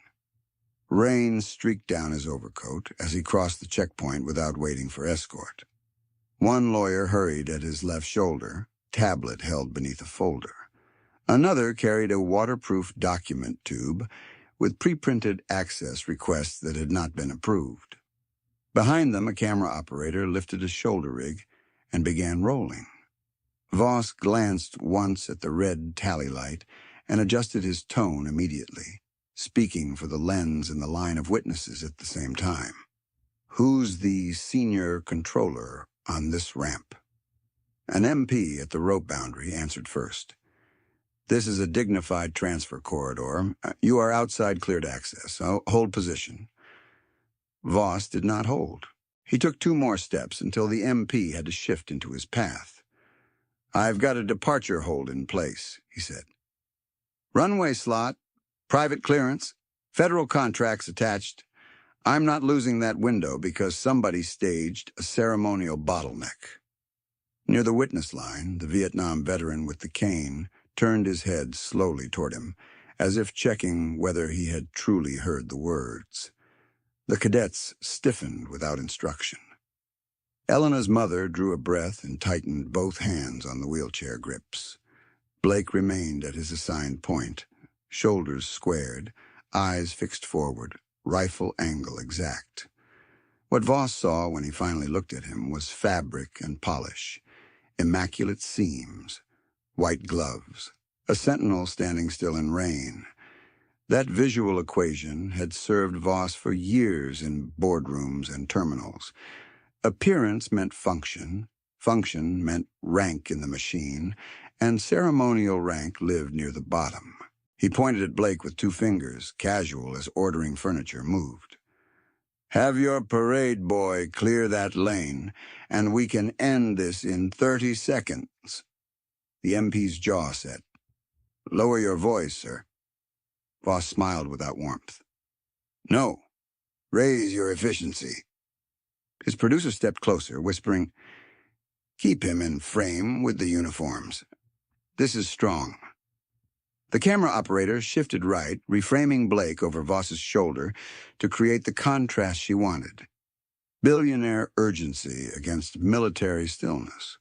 Rain streaked down his overcoat as he crossed the checkpoint without waiting for escort. One lawyer hurried at his left shoulder, tablet held beneath a folder. Another carried a waterproof document tube with pre-printed access requests that had not been approved. Behind them, a camera operator lifted a shoulder rig and began rolling. Voss glanced once at the red tally light and adjusted his tone immediately, speaking for the lens and the line of witnesses at the same time. Who's the senior controller on this ramp? An MP at the rope boundary answered first. This is a dignified transfer corridor. You are outside cleared access, so hold position. Voss did not hold. He took 2 more steps until the MP had to shift into his path. I've got a departure hold in place, he said. Runway slot, Private clearance, federal contracts attached. I'm not losing that window because somebody staged a ceremonial bottleneck. Near the witness line, the Vietnam veteran with the cane turned his head slowly toward him, as if checking whether he had truly heard the words. The cadets stiffened without instruction. Elena's mother drew a breath and tightened both hands on the wheelchair grips. Blake remained at his assigned point, shoulders squared, eyes fixed forward, rifle angle exact. What Voss saw when he finally looked at him was fabric and polish, immaculate seams, white gloves, a sentinel standing still in rain. That visual equation had served Voss for years in boardrooms and terminals. Appearance meant function, function meant rank in the machine, and ceremonial rank lived near the bottom. He pointed at Blake with two fingers, casual as ordering furniture moved. Have your parade boy clear that lane, and we can end this in 30 seconds. The MP's jaw set. Lower your voice, sir. Voss smiled without warmth. No. Raise your efficiency. His producer stepped closer, whispering, Keep him in frame with the uniforms. This is strong. The camera operator shifted right, reframing Blake over Voss's shoulder to create the contrast she wanted. Billionaire urgency against military stillness.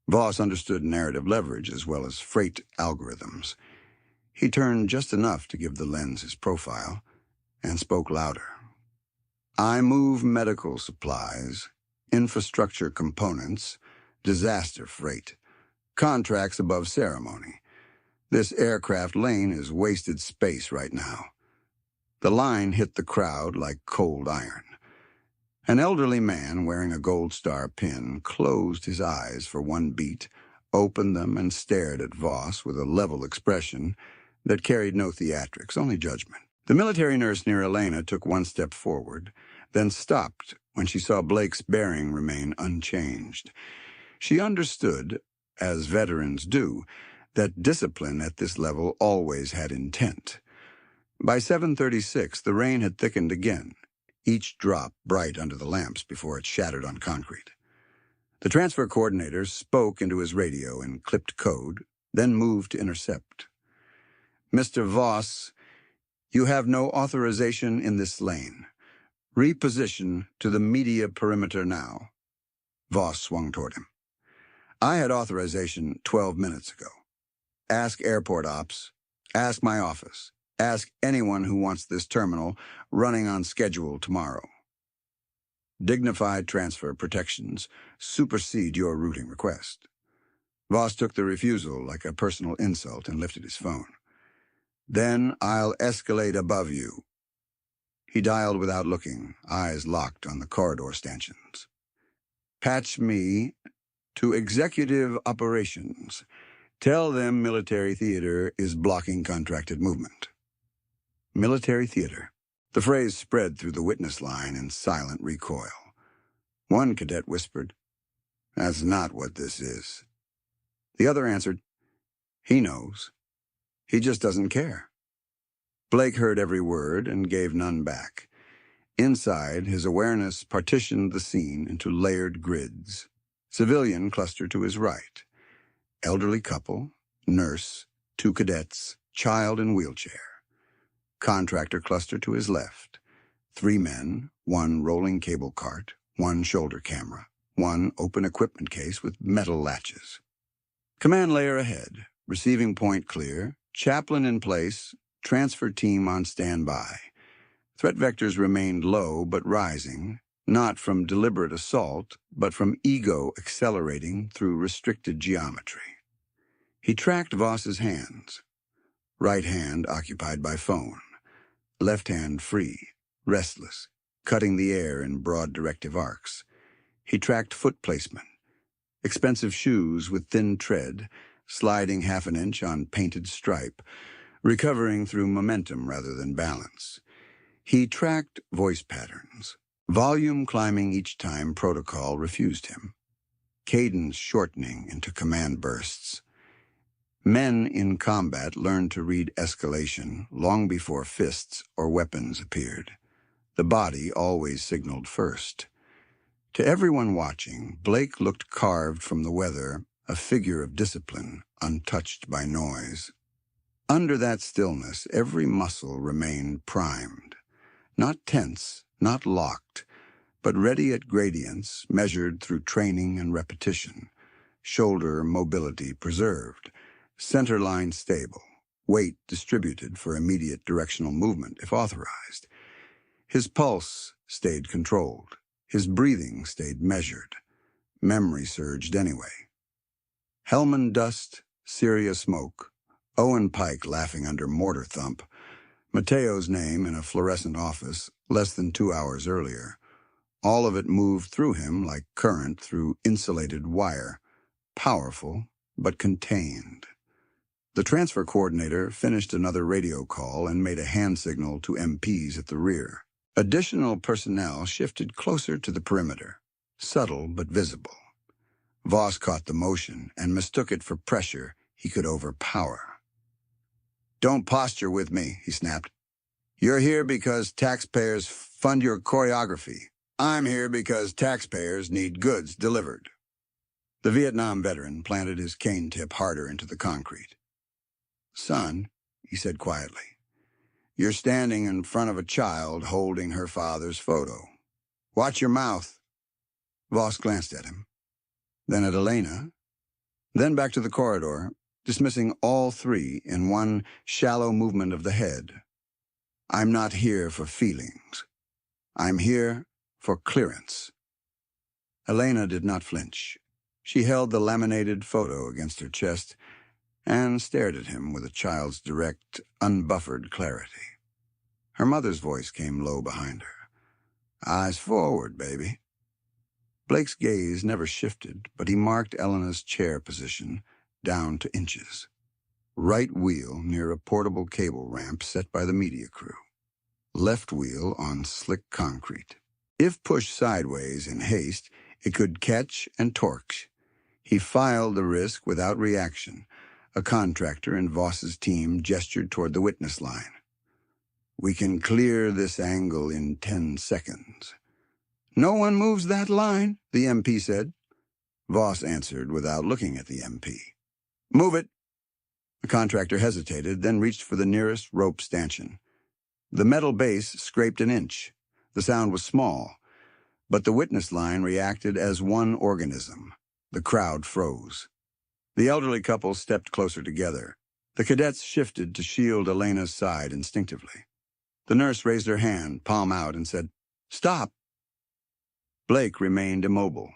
Voss understood narrative leverage as well as freight algorithms. He turned just enough to give the lens his profile and spoke louder. I move medical supplies, infrastructure components, disaster freight, contracts above ceremony. This aircraft lane is wasted space right now. The line hit the crowd like cold iron. An elderly man wearing a Gold Star pin closed his eyes for one beat, opened them, and stared at Voss with a level expression that carried no theatrics, only judgment. The military nurse near Elena took one step forward, then stopped when she saw Blake's bearing remain unchanged. She understood, as veterans do, that discipline at this level always had intent. By 7:36, the rain had thickened again, each drop bright under the lamps before it shattered on concrete. The transfer coordinator spoke into his radio in clipped code, then moved to intercept. Mr. Voss, you have no authorization in this lane. Reposition to the media perimeter now. Voss swung toward him. I had authorization 12 minutes ago. Ask airport ops. Ask my office. Ask anyone who wants this terminal running on schedule tomorrow. Dignified transfer protections supersede your routing request. Voss took the refusal like a personal insult and lifted his phone. Then I'll escalate above you. He dialed without looking, eyes locked on the corridor stanchions. Patch me to executive operations. Tell them military theater is blocking contracted movement. Military theater. The phrase spread through the witness line in silent recoil. One cadet whispered, That's not what this is. The other answered, He knows. He just doesn't care. Blake heard every word and gave none back. Inside, his awareness partitioned the scene into layered grids. Civilian clustered to his right. Elderly couple, nurse, two cadets, child in wheelchair. Contractor clustered to his left. Three men, one rolling cable cart, one shoulder camera, one open equipment case with metal latches. Command layer ahead, receiving point clear, chaplain in place, transfer team on standby. Threat vectors remained low but rising, not from deliberate assault, but from ego accelerating through restricted geometry. He tracked Voss's hands. Right hand occupied by phone. Left hand free, restless, cutting the air in broad directive arcs. He tracked foot placement. Expensive shoes with thin tread, sliding half an inch on painted stripe, recovering through momentum rather than balance. He tracked voice patterns. Volume climbing each time protocol refused him. Cadence shortening into command bursts. Men in combat learned to read escalation long before fists or weapons appeared. The body always signaled first. To everyone watching, Blake looked carved from the weather, a figure of discipline, untouched by noise. Under that stillness, every muscle remained primed. Not tense, not locked, but ready at gradients measured through training and repetition. Shoulder mobility preserved, center line stable, weight distributed for immediate directional movement if authorized. His pulse stayed controlled. His breathing stayed measured. Memory surged anyway. Hellman dust, Syria smoke, Owen Pike laughing under mortar thump, Mateo's name in a fluorescent office less than 2 hours earlier. All of it moved through him like current through insulated wire, powerful but contained. The transfer coordinator finished another radio call and made a hand signal to MPs at the rear. Additional personnel shifted closer to the perimeter, subtle but visible. Voss caught the motion and mistook it for pressure he could overpower. "Don't posture with me," he snapped. "You're here because taxpayers fund your choreography. I'm here because taxpayers need goods delivered." The Vietnam veteran planted his cane tip harder into the concrete. "Son," he said quietly, "you're standing in front of a child holding her father's photo. Watch your mouth." Voss glanced at him, then at Elena, then back to the corridor, dismissing all three in one shallow movement of the head. "I'm not here for feelings. I'm here for clearance." Elena did not flinch. She held the laminated photo against her chest and stared at him with a child's direct, unbuffered clarity. Her mother's voice came low behind her. "Eyes forward, baby." Blake's gaze never shifted, but he marked Elena's chair position down to inches. Right wheel near a portable cable ramp set by the media crew. Left wheel on slick concrete. If pushed sideways in haste, it could catch and torque. He filed the risk without reaction. A contractor in Voss's team gestured toward the witness line. "We can clear this angle in 10 seconds. "No one moves that line," the MP said. Voss answered without looking at the MP. "Move it." The contractor hesitated, then reached for the nearest rope stanchion. The metal base scraped an inch. The sound was small, but the witness line reacted as one organism. The crowd froze. The elderly couple stepped closer together. The cadets shifted to shield Elena's side instinctively. The nurse raised her hand, palm out, and said, "Stop." Blake remained immobile.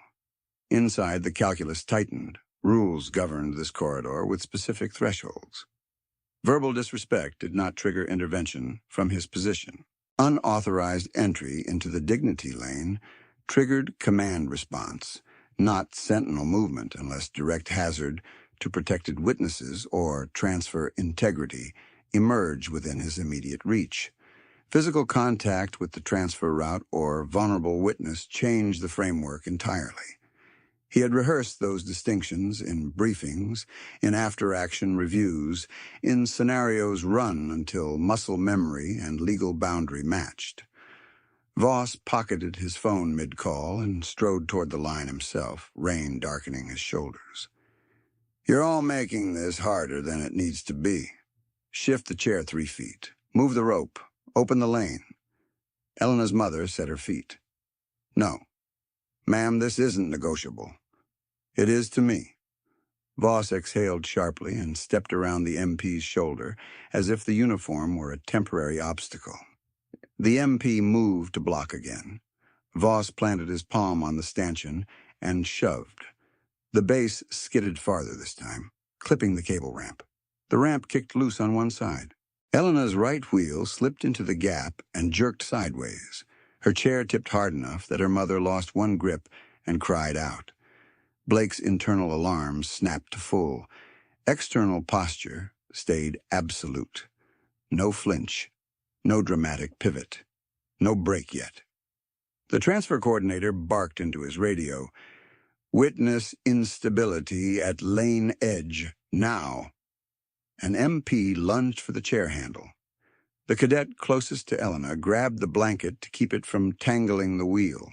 Inside, the calculus tightened. Rules governed this corridor with specific thresholds. Verbal disrespect did not trigger intervention from his position. Unauthorized entry into the dignity lane triggered command response, not sentinel movement unless direct hazard to protected witnesses or transfer integrity emerge within his immediate reach. Physical contact with the transfer route or vulnerable witness changed the framework entirely. He had rehearsed those distinctions in briefings, in after-action reviews, in scenarios run until muscle memory and legal boundary matched. Voss pocketed his phone mid-call and strode toward the line himself, rain darkening his shoulders. "You're all making this harder than it needs to be. Shift the chair 3 feet. Move the rope. Open the lane." Elena's mother set her feet. "No. Ma'am, this isn't negotiable." "It is to me." Voss exhaled sharply and stepped around the MP's shoulder as if the uniform were a temporary obstacle. The MP moved to block again. Voss planted his palm on the stanchion and shoved. The base skidded farther this time, clipping the cable ramp. The ramp kicked loose on one side. Elena's right wheel slipped into the gap and jerked sideways. Her chair tipped hard enough that her mother lost one grip and cried out. Blake's internal alarms snapped to full. External posture stayed absolute. No flinch. No dramatic pivot. No break yet. The transfer coordinator barked into his radio. "Witness instability at lane edge, now." An MP lunged for the chair handle. The cadet closest to Elena grabbed the blanket to keep it from tangling the wheel.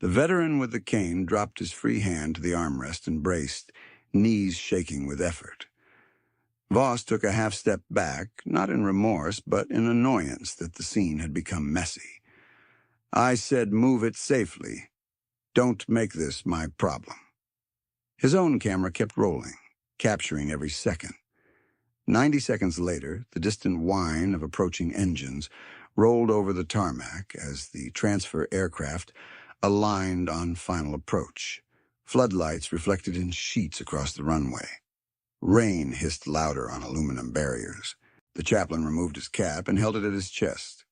The veteran with the cane dropped his free hand to the armrest and braced, knees shaking with effort. Voss took a half-step back, not in remorse, but in annoyance that the scene had become messy. I said move it safely. Don't make this my problem. His own camera kept rolling, capturing every second. 90 seconds later, the distant whine of approaching engines rolled over the tarmac as the transfer aircraft aligned on final approach. Floodlights reflected in sheets across the runway. Rain hissed louder on aluminum barriers. The chaplain removed his cap and held it at his chest.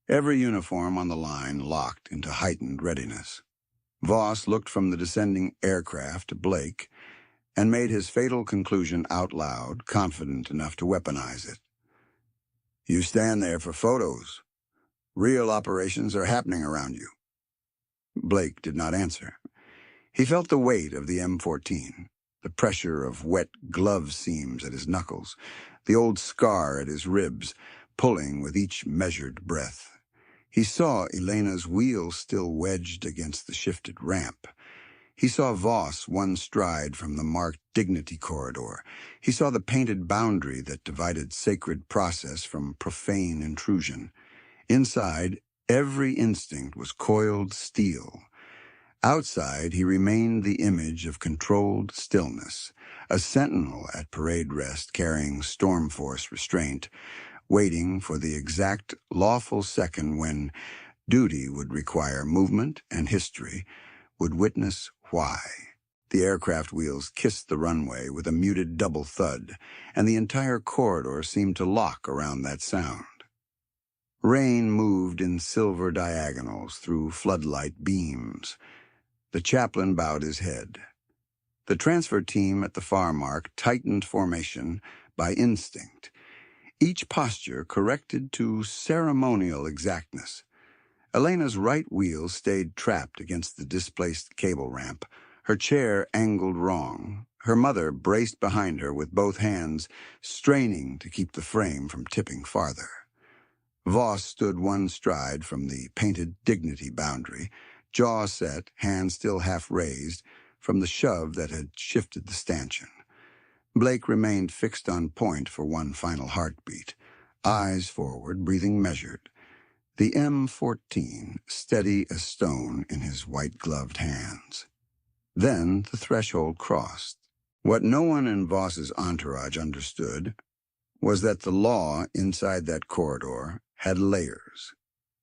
Every uniform on the line locked into heightened readiness. Voss looked from the descending aircraft to Blake and made his fatal conclusion out loud, confident enough to weaponize it. You stand there for photos. Real operations are happening around you. Blake did not answer. He felt the weight of the M14, the pressure of wet glove seams at his knuckles, the old scar at his ribs, pulling with each measured breath. He saw Elena's wheel still wedged against the shifted ramp. He saw Voss one stride from the marked dignity corridor. He saw the painted boundary that divided sacred process from profane intrusion. Inside, every instinct was coiled steel. Outside, he remained the image of controlled stillness, a sentinel at parade rest carrying storm force restraint, waiting for the exact lawful second when duty would require movement and history would witness why. The aircraft wheels kissed the runway with a muted double thud, and the entire corridor seemed to lock around that sound. Rain moved in silver diagonals through floodlight beams. The chaplain bowed his head. The transfer team at the far mark tightened formation by instinct, each posture corrected to ceremonial exactness. Elena's right wheel stayed trapped against the displaced cable ramp, her chair angled wrong, her mother braced behind her with both hands, straining to keep the frame from tipping farther. Voss stood one stride from the painted dignity boundary, jaw set, hand still half raised, from the shove that had shifted the stanchion. Blake remained fixed on point for one final heartbeat, eyes forward, breathing measured. The M14 steady as stone in his white-gloved hands. Then the threshold crossed. What no one in Voss's entourage understood was that the law inside that corridor had layers,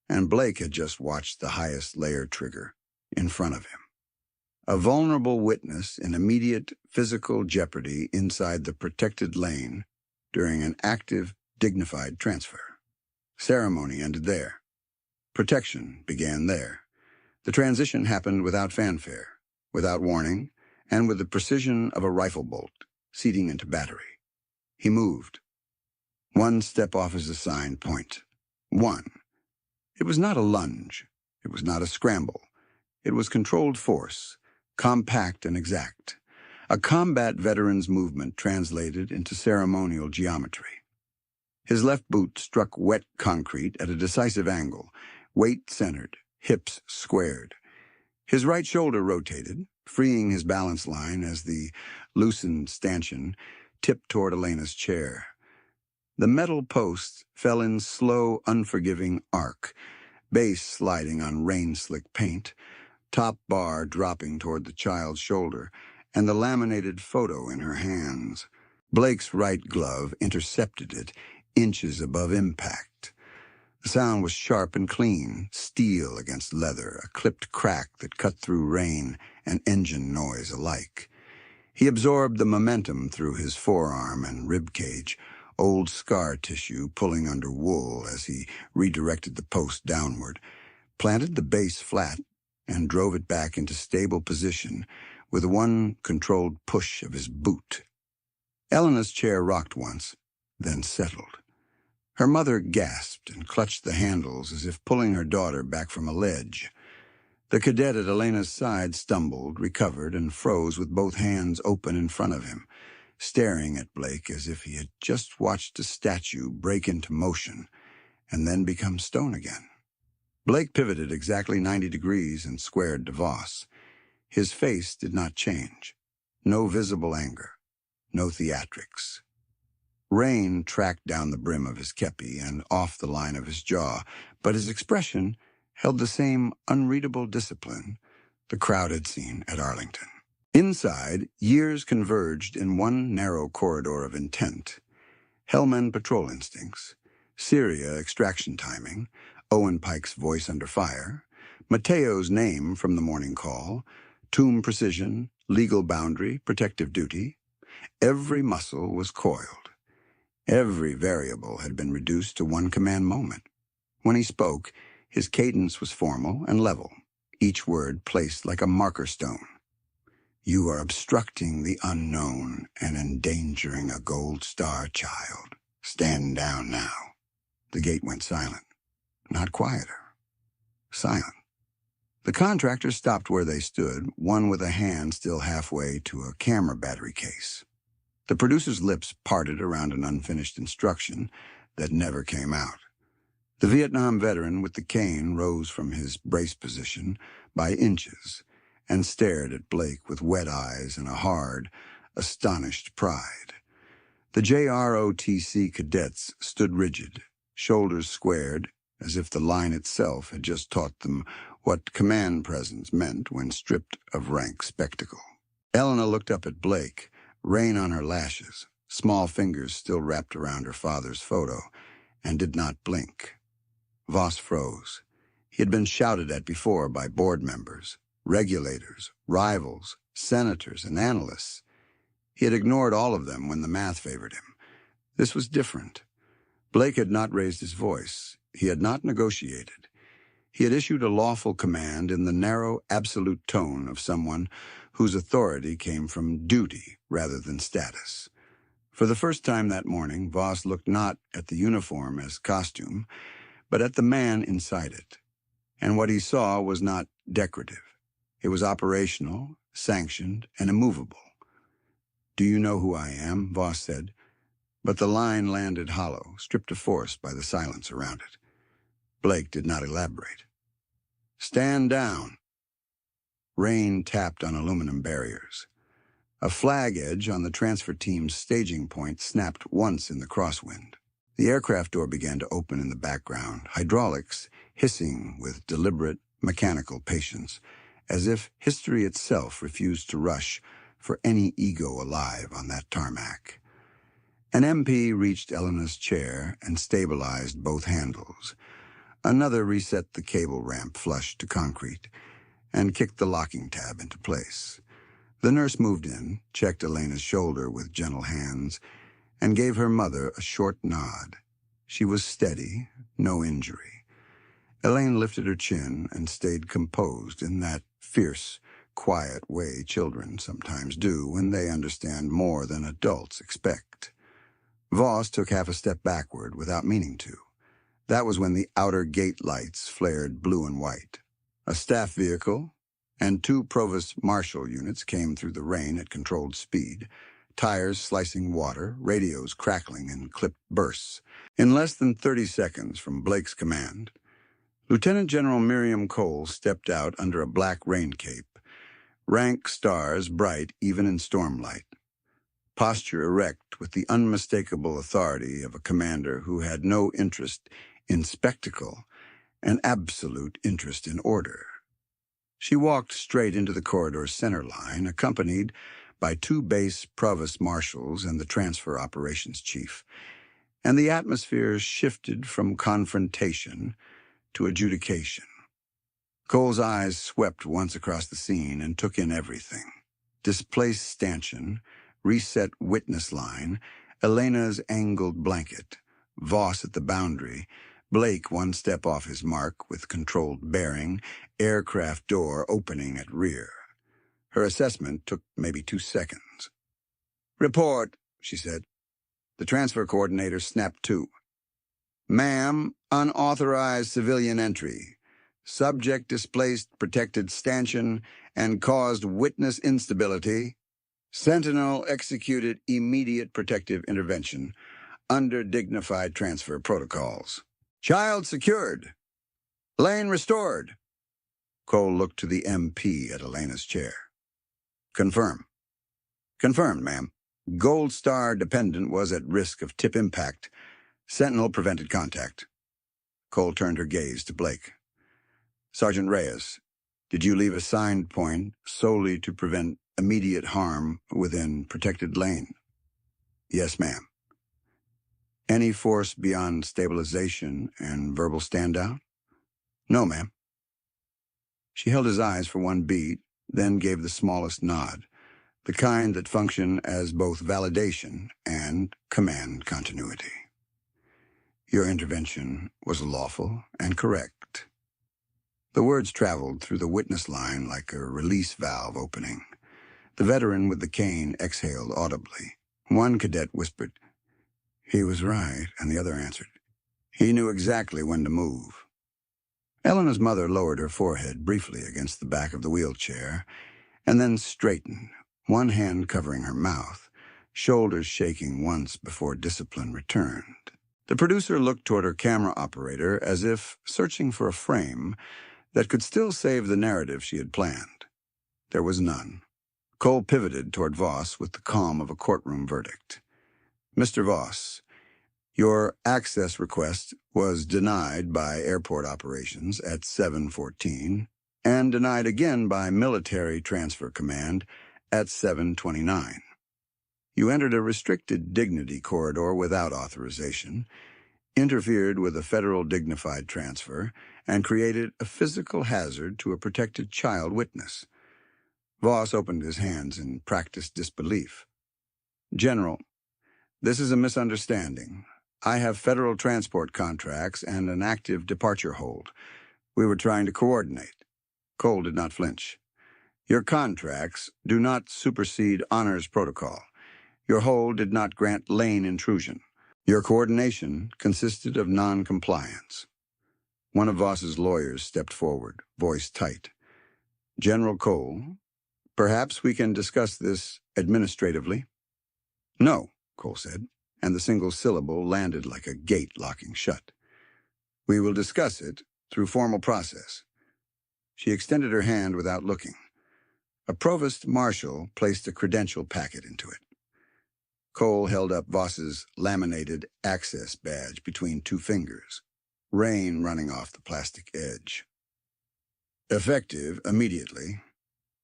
and Blake had just watched the highest layer trigger in front of him. A vulnerable witness in immediate physical jeopardy inside the protected lane during an active, dignified transfer. Ceremony ended there. Protection began there. The transition happened without fanfare, without warning, and with the precision of a rifle bolt, seating into battery. He moved. One step off his assigned point. One. It was not a lunge. It was not a scramble. It was controlled force, compact and exact. A combat veteran's movement translated into ceremonial geometry. His left boot struck wet concrete at a decisive angle, weight centered, hips squared. His right shoulder rotated, freeing his balance line as the loosened stanchion tipped toward Elena's chair. The metal post fell in slow, unforgiving arc, base sliding on rain-slick paint, top bar dropping toward the child's shoulder, and the laminated photo in her hands. Blake's right glove intercepted it, inches above impact. The sound was sharp and clean, steel against leather, a clipped crack that cut through rain and engine noise alike. He absorbed the momentum through his forearm and rib cage, old scar tissue pulling under wool as he redirected the post downward, planted the base flat, and drove it back into stable position with one controlled push of his boot. Elena's chair rocked once, then settled. Her mother gasped and clutched the handles as if pulling her daughter back from a ledge. The cadet at Elena's side stumbled, recovered, and froze with both hands open in front of him, staring at Blake as if he had just watched a statue break into motion and then become stone again. Blake pivoted exactly 90 degrees and squared to Voss. His face did not change. No visible anger. No theatrics. Rain tracked down the brim of his kepi and off the line of his jaw, but his expression held the same unreadable discipline the crowd had seen at Arlington. Inside, years converged in one narrow corridor of intent. Hellman patrol instincts, Syria extraction timing, Owen Pike's voice under fire, Mateo's name from the morning call, tomb precision, legal boundary, protective duty. Every muscle was coiled. Every variable had been reduced to one command moment. When he spoke, his cadence was formal and level, each word placed like a marker stone. You are obstructing the unknown and endangering a gold star child. Stand down now. The gate went silent. Not quieter. Silent. The contractors stopped where they stood, one with a hand still halfway to a camera battery case. The producer's lips parted around an unfinished instruction that never came out. The Vietnam veteran with the cane rose from his brace position by inches and stared at Blake with wet eyes and a hard, astonished pride. The JROTC cadets stood rigid, shoulders squared, as if the line itself had just taught them what command presence meant when stripped of rank spectacle. Elena looked up at Blake, rain on her lashes, small fingers still wrapped around her father's photo, and did not blink. Voss froze. He had been shouted at before by board members, regulators, rivals, senators, and analysts. He had ignored all of them when the math favored him. This was different. Blake had not raised his voice. He had not negotiated. He had issued a lawful command in the narrow, absolute tone of someone whose authority came from duty rather than status. For the first time that morning, Voss looked not at the uniform as costume, but at the man inside it. And what he saw was not decorative. It was operational, sanctioned, and immovable. Do you know who I am? Voss said. But the line landed hollow, stripped of force by the silence around it. Blake did not elaborate. Stand down. Rain tapped on aluminum barriers. A flag edge on the transfer team's staging point snapped once in the crosswind. The aircraft door began to open in the background, hydraulics hissing with deliberate, mechanical patience, as if history itself refused to rush for any ego alive on that tarmac. An MP reached Elena's chair and stabilized both handles. Another reset the cable ramp flush to concrete and kicked the locking tab into place. The nurse moved in, checked Elena's shoulder with gentle hands, and gave her mother a short nod. She was steady, no injury. Elaine lifted her chin and stayed composed in that fierce, quiet way children sometimes do when they understand more than adults expect. Voss took half a step backward without meaning to. That was when the outer gate lights flared blue and white. A staff vehicle and 2 Provost Marshal units came through the rain at controlled speed, tires slicing water, radios crackling in clipped bursts. In less than 30 seconds from Blake's command, Lieutenant General Miriam Cole stepped out under a black rain cape, rank stars bright even in stormlight, posture erect with the unmistakable authority of a commander who had no interest in spectacle and absolute interest in order. She walked straight into the corridor's center line, accompanied by 2 base provost marshals and the transfer operations chief, and the atmosphere shifted from confrontation to adjudication. Cole's eyes swept once across the scene and took in everything. Displaced stanchion, reset witness line, Elena's angled blanket, Voss at the boundary, Blake 1 step off his mark with controlled bearing, aircraft door opening at rear. Her assessment took maybe 2 seconds. Report, she said. The transfer coordinator snapped to. Ma'am, unauthorized civilian entry. Subject displaced protected stanchion and caused witness instability. Sentinel executed immediate protective intervention under dignified transfer protocols. Child secured. Lane restored. Cole looked to the MP at Elena's chair. Confirm. Confirmed, ma'am. Gold Star dependent was at risk of tip impact. Sentinel prevented contact. Cole turned her gaze to Blake. Sergeant Reyes, did you leave a signed point solely to prevent immediate harm within protected lane? Yes, ma'am. Any force beyond stabilization and verbal standout? No, ma'am. She held his eyes for one beat, then gave the smallest nod, the kind that functioned as both validation and command continuity. Your intervention was lawful and correct. The words traveled through the witness line like a release valve opening. The veteran with the cane exhaled audibly. One cadet whispered, "He was right," and the other answered, "He knew exactly when to move." Elena's mother lowered her forehead briefly against the back of the wheelchair and then straightened, one hand covering her mouth, shoulders shaking once before discipline returned. The producer looked toward her camera operator as if searching for a frame that could still save the narrative she had planned. There was none. Cole pivoted toward Voss with the calm of a courtroom verdict. "Mr. Voss, your access request was denied by airport operations at 7:14 and denied again by Military Transfer Command at 7:29. You entered a restricted dignity corridor without authorization, interfered with a federal dignified transfer, and created a physical hazard to a protected child witness." Voss opened his hands in practiced disbelief. "General, this is a misunderstanding. I have federal transport contracts and an active departure hold. We were trying to coordinate." Cole did not flinch. "Your contracts do not supersede honors protocol. Your hold did not grant lane intrusion. Your coordination consisted of non-compliance." One of Voss's lawyers stepped forward, voice tight. "General Cole, perhaps we can discuss this administratively?" "No," Cole said, and the single syllable landed like a gate locking shut. "We will discuss it through formal process." She extended her hand without looking. A provost marshal placed a credential packet into it. Cole held up Voss's laminated access badge between two fingers, rain running off the plastic edge. "Effective immediately,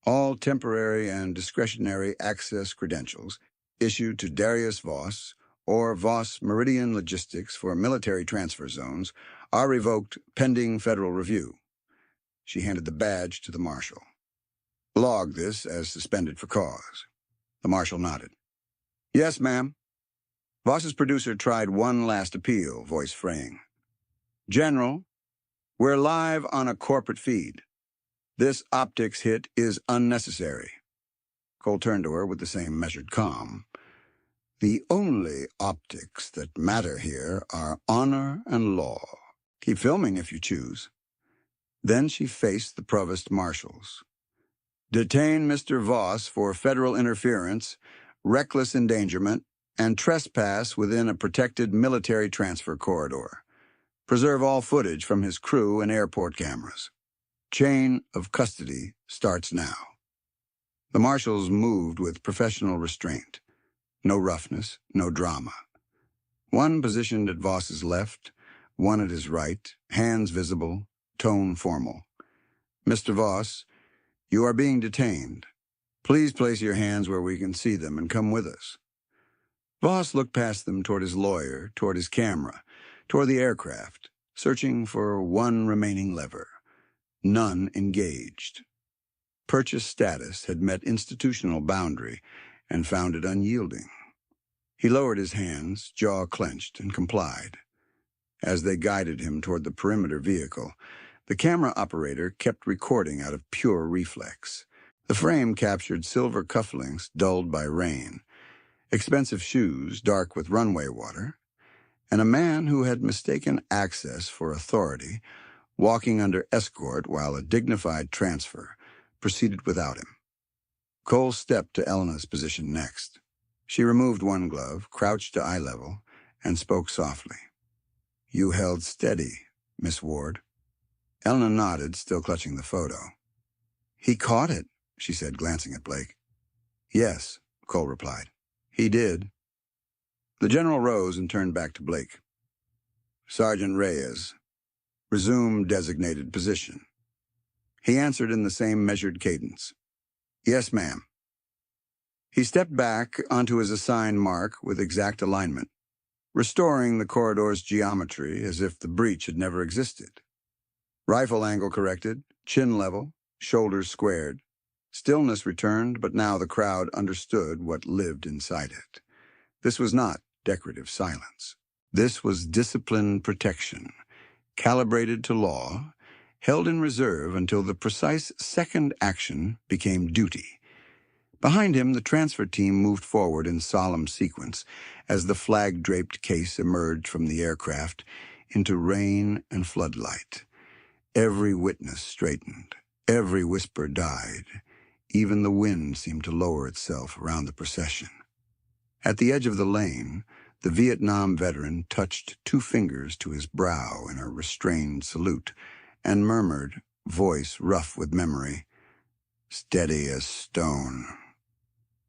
all temporary and discretionary access credentials issued to Darius Voss or Voss Meridian Logistics for military transfer zones are revoked pending federal review." She handed the badge to the marshal. "Log this as suspended for cause." The marshal nodded. "Yes, ma'am." Voss's producer tried one last appeal, voice fraying. "General, we're live on a corporate feed. This optics hit is unnecessary." Cole turned to her with the same measured calm. "The only optics that matter here are honor and law. Keep filming if you choose." Then she faced the provost marshals. "Detain Mr. Voss for federal interference, reckless endangerment, and trespass within a protected military transfer corridor. Preserve all footage from his crew and airport cameras. Chain of custody starts now." The marshals moved with professional restraint. No roughness, no drama. One positioned at Voss's left, one at his right, hands visible, tone formal. "Mr. Voss, you are being detained. Please place your hands where we can see them and come with us." Voss looked past them toward his lawyer, toward his camera, toward the aircraft, searching for one remaining lever. None engaged. Purchase status had met institutional boundary and found it unyielding. He lowered his hands, jaw clenched, and complied. As they guided him toward the perimeter vehicle, the camera operator kept recording out of pure reflex. The frame captured silver cufflinks dulled by rain, expensive shoes dark with runway water, and a man who had mistaken access for authority, walking under escort while a dignified transfer proceeded without him. Cole stepped to Elena's position next. She removed one glove, crouched to eye level, and spoke softly. "You held steady, Miss Ward." Elena nodded, still clutching the photo. "He caught it," she said, glancing at Blake. "Yes," Cole replied. "He did." The general rose and turned back to Blake. "Sergeant Reyes, resume designated position." He answered in the same measured cadence. "Yes, ma'am." He stepped back onto his assigned mark with exact alignment, restoring the corridor's geometry as if the breach had never existed. Rifle angle corrected, chin level, shoulders squared. Stillness returned, but now the crowd understood what lived inside it. This was not decorative silence. This was disciplined protection, calibrated to law, held in reserve until the precise second action became duty. Behind him, the transfer team moved forward in solemn sequence as the flag-draped case emerged from the aircraft into rain and floodlight. Every witness straightened. Every whisper died. Even the wind seemed to lower itself around the procession. At the edge of the lane, the Vietnam veteran touched two fingers to his brow in a restrained salute and murmured, voice rough with memory, "Steady as stone."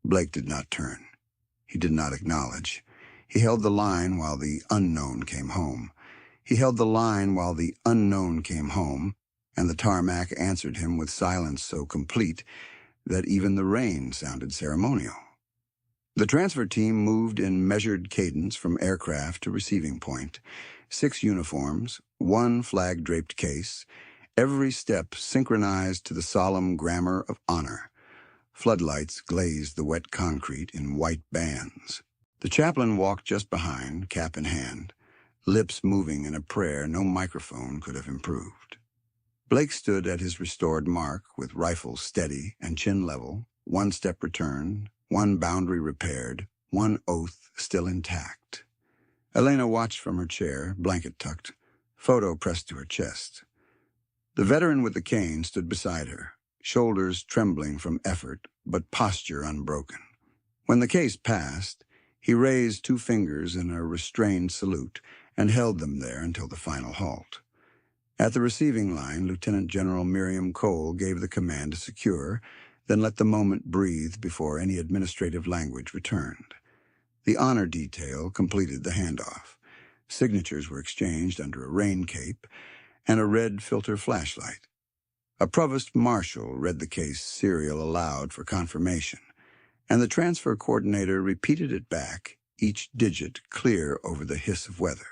Blake did not turn. He did not acknowledge. He held the line while the unknown came home. He held the line while the unknown came home, and the tarmac answered him with silence so complete that even the rain sounded ceremonial. The transfer team moved in measured cadence from aircraft to receiving point. 6 uniforms, 1 flag-draped case, every step synchronized to the solemn grammar of honor. Floodlights glazed the wet concrete in white bands. The chaplain walked just behind, cap in hand, lips moving in a prayer no microphone could have improved. Blake stood at his restored mark with rifle steady and chin level, 1 step returned, 1 boundary repaired, 1 oath still intact. Elena watched from her chair, blanket tucked, photo pressed to her chest. The veteran with the cane stood beside her, shoulders trembling from effort, but posture unbroken. When the case passed, he raised 2 fingers in a restrained salute and held them there until the final halt. At the receiving line, Lieutenant General Miriam Cole gave the command to secure, then let the moment breathe before any administrative language returned. The honor detail completed the handoff. Signatures were exchanged under a rain cape and a red filter flashlight. A provost marshal read the case serial aloud for confirmation, and the transfer coordinator repeated it back, each digit clear over the hiss of weather.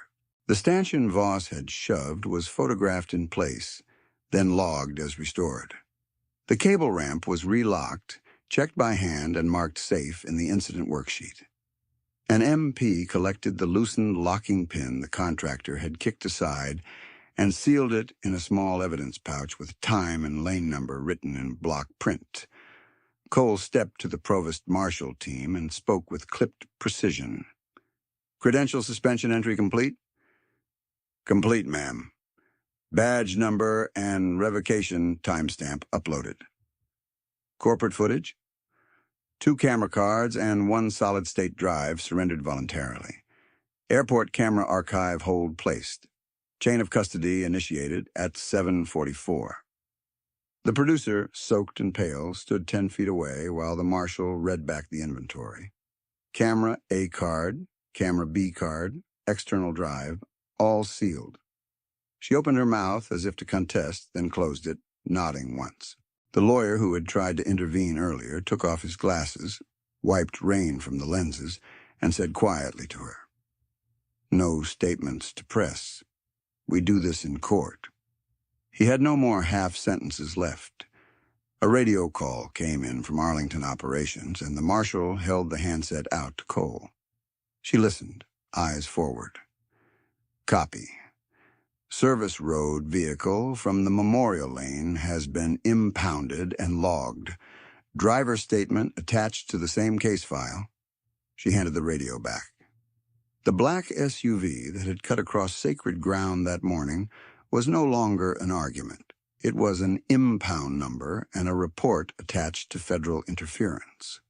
The stanchion Voss had shoved was photographed in place, then logged as restored. The cable ramp was relocked, checked by hand, and marked safe in the incident worksheet. An MP collected the loosened locking pin the contractor had kicked aside and sealed it in a small evidence pouch with time and lane number written in block print. Cole stepped to the provost marshal team and spoke with clipped precision. "Credential suspension entry complete?" "Complete, ma'am. Badge number and revocation timestamp uploaded." "Corporate footage?" 2 camera cards and 1 solid-state drive surrendered voluntarily. Airport camera archive hold placed. Chain of custody initiated at 7:44. The producer, soaked and pale, stood 10 feet away while the marshal read back the inventory. Camera A card, camera B card, external drive, all sealed. She opened her mouth as if to contest, then closed it, nodding once. The lawyer who had tried to intervene earlier took off his glasses, wiped rain from the lenses, and said quietly to her, "No statements to press. We do this in court." He had no more half-sentences left. A radio call came in from Arlington Operations, and the marshal held the handset out to Cole. She listened, eyes forward. "Copy. Service road vehicle from the Memorial Lane has been impounded and logged. Driver statement attached to the same case file." She handed the radio back. The black SUV that had cut across sacred ground that morning was no longer an argument. It was an impound number and a report attached to federal interference.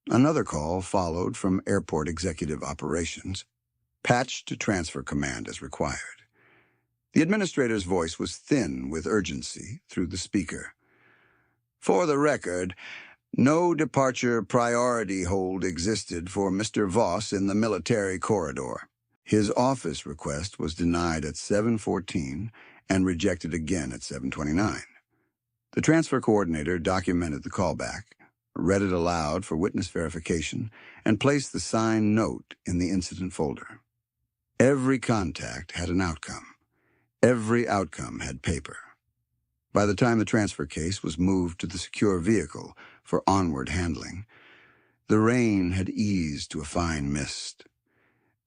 Another call followed from Airport Executive Operations, patched to transfer command as required. The administrator's voice was thin with urgency through the speaker. For the record, no departure priority hold existed for Mr. Voss in the military corridor. His office request was denied at 7:14 and rejected again at 7:29. The transfer coordinator documented the callback, read it aloud for witness verification, and placed the signed note in the incident folder. Every contact had an outcome. Every outcome had paper. By the time the transfer case was moved to the secure vehicle for onward handling, the rain had eased to a fine mist.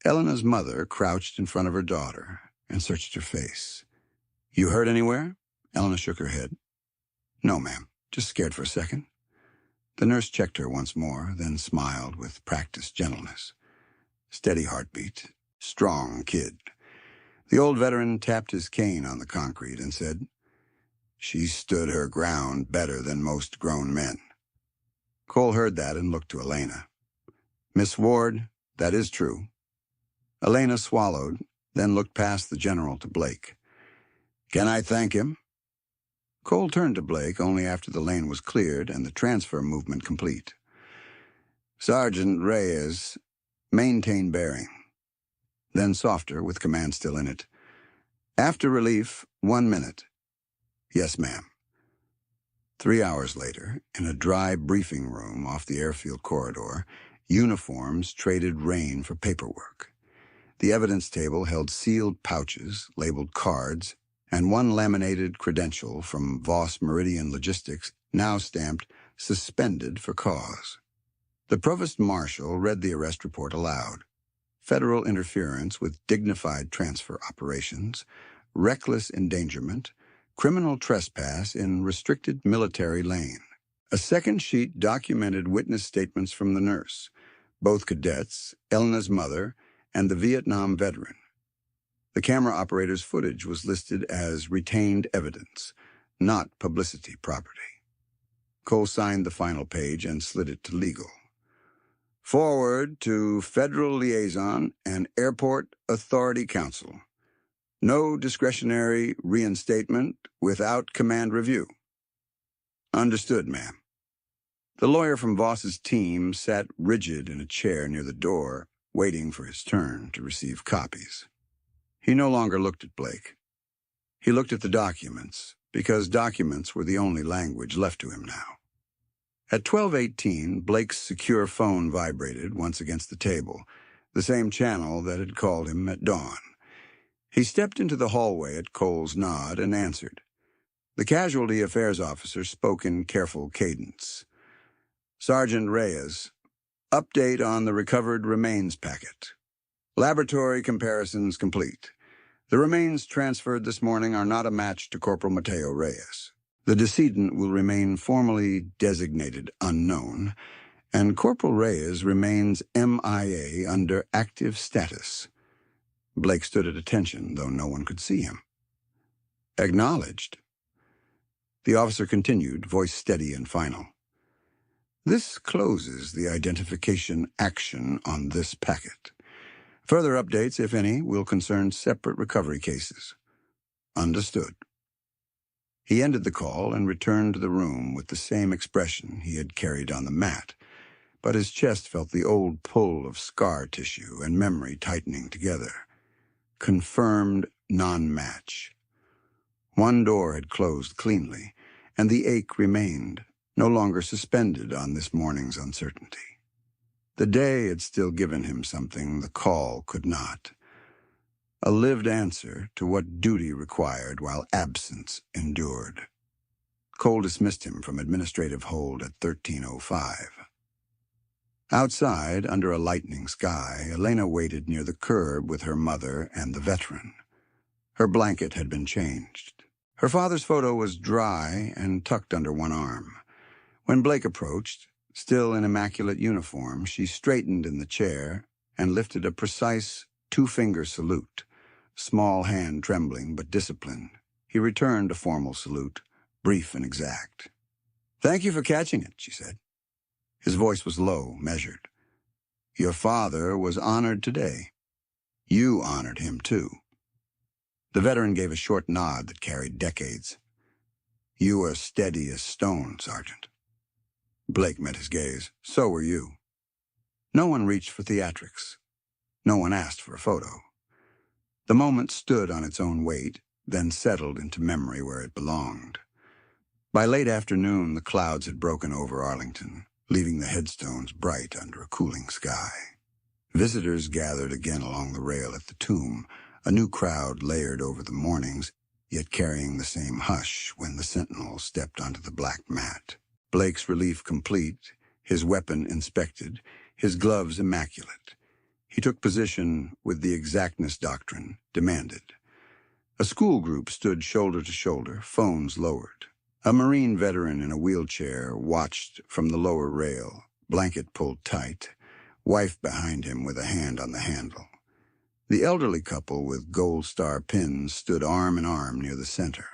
Elena's mother crouched in front of her daughter and searched her face. "You hurt anywhere?" Elena shook her head. "No, ma'am. Just scared for a second." The nurse checked her once more, then smiled with practiced gentleness. Steady heartbeat. Strong kid. The old veteran tapped his cane on the concrete and said, "She stood her ground better than most grown men." Cole heard that and looked to Elena. "Miss Ward, that is true." Elena swallowed, then looked past the general to Blake. "Can I thank him?" Cole turned to Blake only after the lane was cleared and the transfer movement complete. "Sergeant Reyes, maintain bearing." Then softer, with command still in it. "After relief, 1 minute." "Yes, ma'am." 3 hours later, in a dry briefing room off the airfield corridor, uniforms traded rain for paperwork. The evidence table held sealed pouches, labeled cards, and one laminated credential from Voss Meridian Logistics, now stamped "Suspended for Cause." The provost marshal read the arrest report aloud. Federal interference with dignified transfer operations, reckless endangerment, criminal trespass in restricted military lane. A second sheet documented witness statements from the nurse, both cadets, Elena's mother, and the Vietnam veteran. The camera operator's footage was listed as retained evidence, not publicity property. Cole signed the final page and slid it to legal. "Forward to Federal Liaison and Airport Authority Council. No discretionary reinstatement without command review." "Understood, ma'am." The lawyer from Voss's team sat rigid in a chair near the door, waiting for his turn to receive copies. He no longer looked at Blake. He looked at the documents, because documents were the only language left to him now. At 12:18, Blake's secure phone vibrated once against the table, the same channel that had called him at dawn. He stepped into the hallway at Cole's nod and answered. The casualty affairs officer spoke in careful cadence. "Sergeant Reyes, update on the recovered remains packet. Laboratory comparisons complete. The remains transferred this morning are not a match to Corporal Mateo Reyes. The decedent will remain formally designated unknown, and Corporal Reyes remains MIA under active status." Blake stood at attention, though no one could see him. "Acknowledged." The officer continued, voice steady and final. "This closes the identification action on this packet. Further updates, if any, will concern separate recovery cases." "Understood." He ended the call and returned to the room with the same expression he had carried on the mat, but his chest felt the old pull of scar tissue and memory tightening together. Confirmed non-match. One door had closed cleanly, and the ache remained, no longer suspended on this morning's uncertainty. The day had still given him something the call could not. A lived answer to what duty required while absence endured. Cole dismissed him from administrative hold at 13:05. Outside, under a lightning sky, Elena waited near the curb with her mother and the veteran. Her blanket had been changed. Her father's photo was dry and tucked under one arm. When Blake approached, still in immaculate uniform, she straightened in the chair and lifted a precise 2-finger salute, small hand trembling but disciplined. He returned a formal salute, brief and exact. "Thank you for catching it," she said. His voice was low, measured. "Your father was honored today. You honored him, too." The veteran gave a short nod that carried decades. "You were steady as stone, Sergeant." Blake met his gaze. "So were you." No one reached for theatrics. No one asked for a photo. The moment stood on its own weight, then settled into memory where it belonged. By late afternoon, the clouds had broken over Arlington, leaving the headstones bright under a cooling sky. Visitors gathered again along the rail at the tomb, a new crowd layered over the mournings, yet carrying the same hush when the sentinel stepped onto the black mat. Blake's relief complete, his weapon inspected, his gloves immaculate. He took position with the exactness doctrine demanded. A school group stood shoulder to shoulder, phones lowered. A Marine veteran in a wheelchair watched from the lower rail, blanket pulled tight, wife behind him with a hand on the handle. The elderly couple with gold star pins stood arm in arm near the center.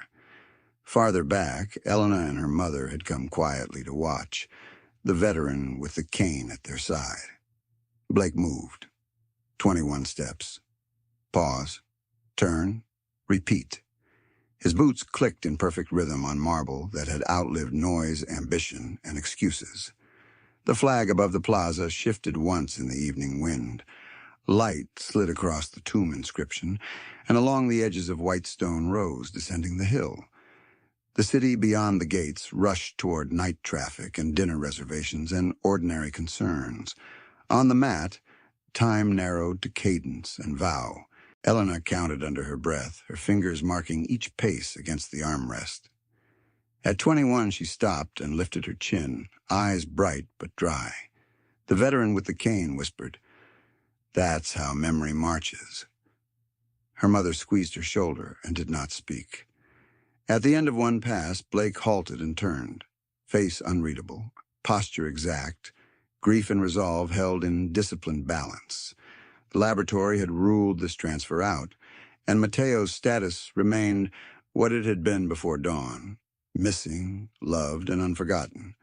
Farther back, Elena and her mother had come quietly to watch, the veteran with the cane at their side. Blake moved. 21 steps. Pause. Turn. Repeat. His boots clicked in perfect rhythm on marble that had outlived noise, ambition, and excuses. The flag above the plaza shifted once in the evening wind. Light slid across the tomb inscription and along the edges of white stone rows descending the hill. The city beyond the gates rushed toward night traffic and dinner reservations and ordinary concerns. On the mat, time narrowed to cadence and vow. Elena counted under her breath, her fingers marking each pace against the armrest. At 21, she stopped and lifted her chin, eyes bright but dry. The veteran with the cane whispered, "That's how memory marches." Her mother squeezed her shoulder and did not speak. At the end of one pass, Blake halted and turned, face unreadable, posture exact, grief and resolve held in disciplined balance. The laboratory had ruled this transfer out, and Mateo's status remained what it had been before dawn, missing, loved, and unforgotten.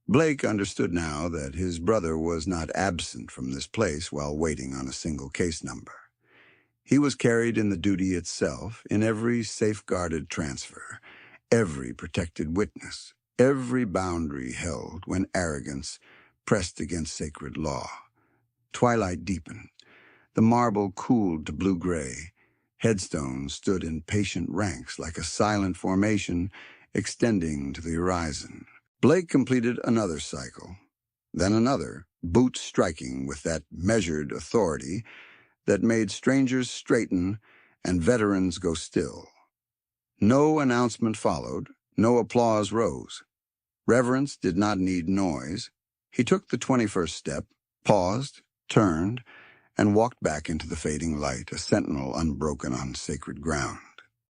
Blake understood now that his brother was not absent from this place while waiting on a single case number. He was carried in the duty itself, in every safeguarded transfer, every protected witness, every boundary held when arrogance pressed against sacred law. Twilight deepened. The marble cooled to blue-gray. Headstones stood in patient ranks like a silent formation extending to the horizon. Blake completed another cycle, then another, boots striking with that measured authority that made strangers straighten and veterans go still. No announcement followed, no applause rose. Reverence did not need noise. He took the 21st step, paused, turned, and walked back into the fading light, a sentinel unbroken on sacred ground.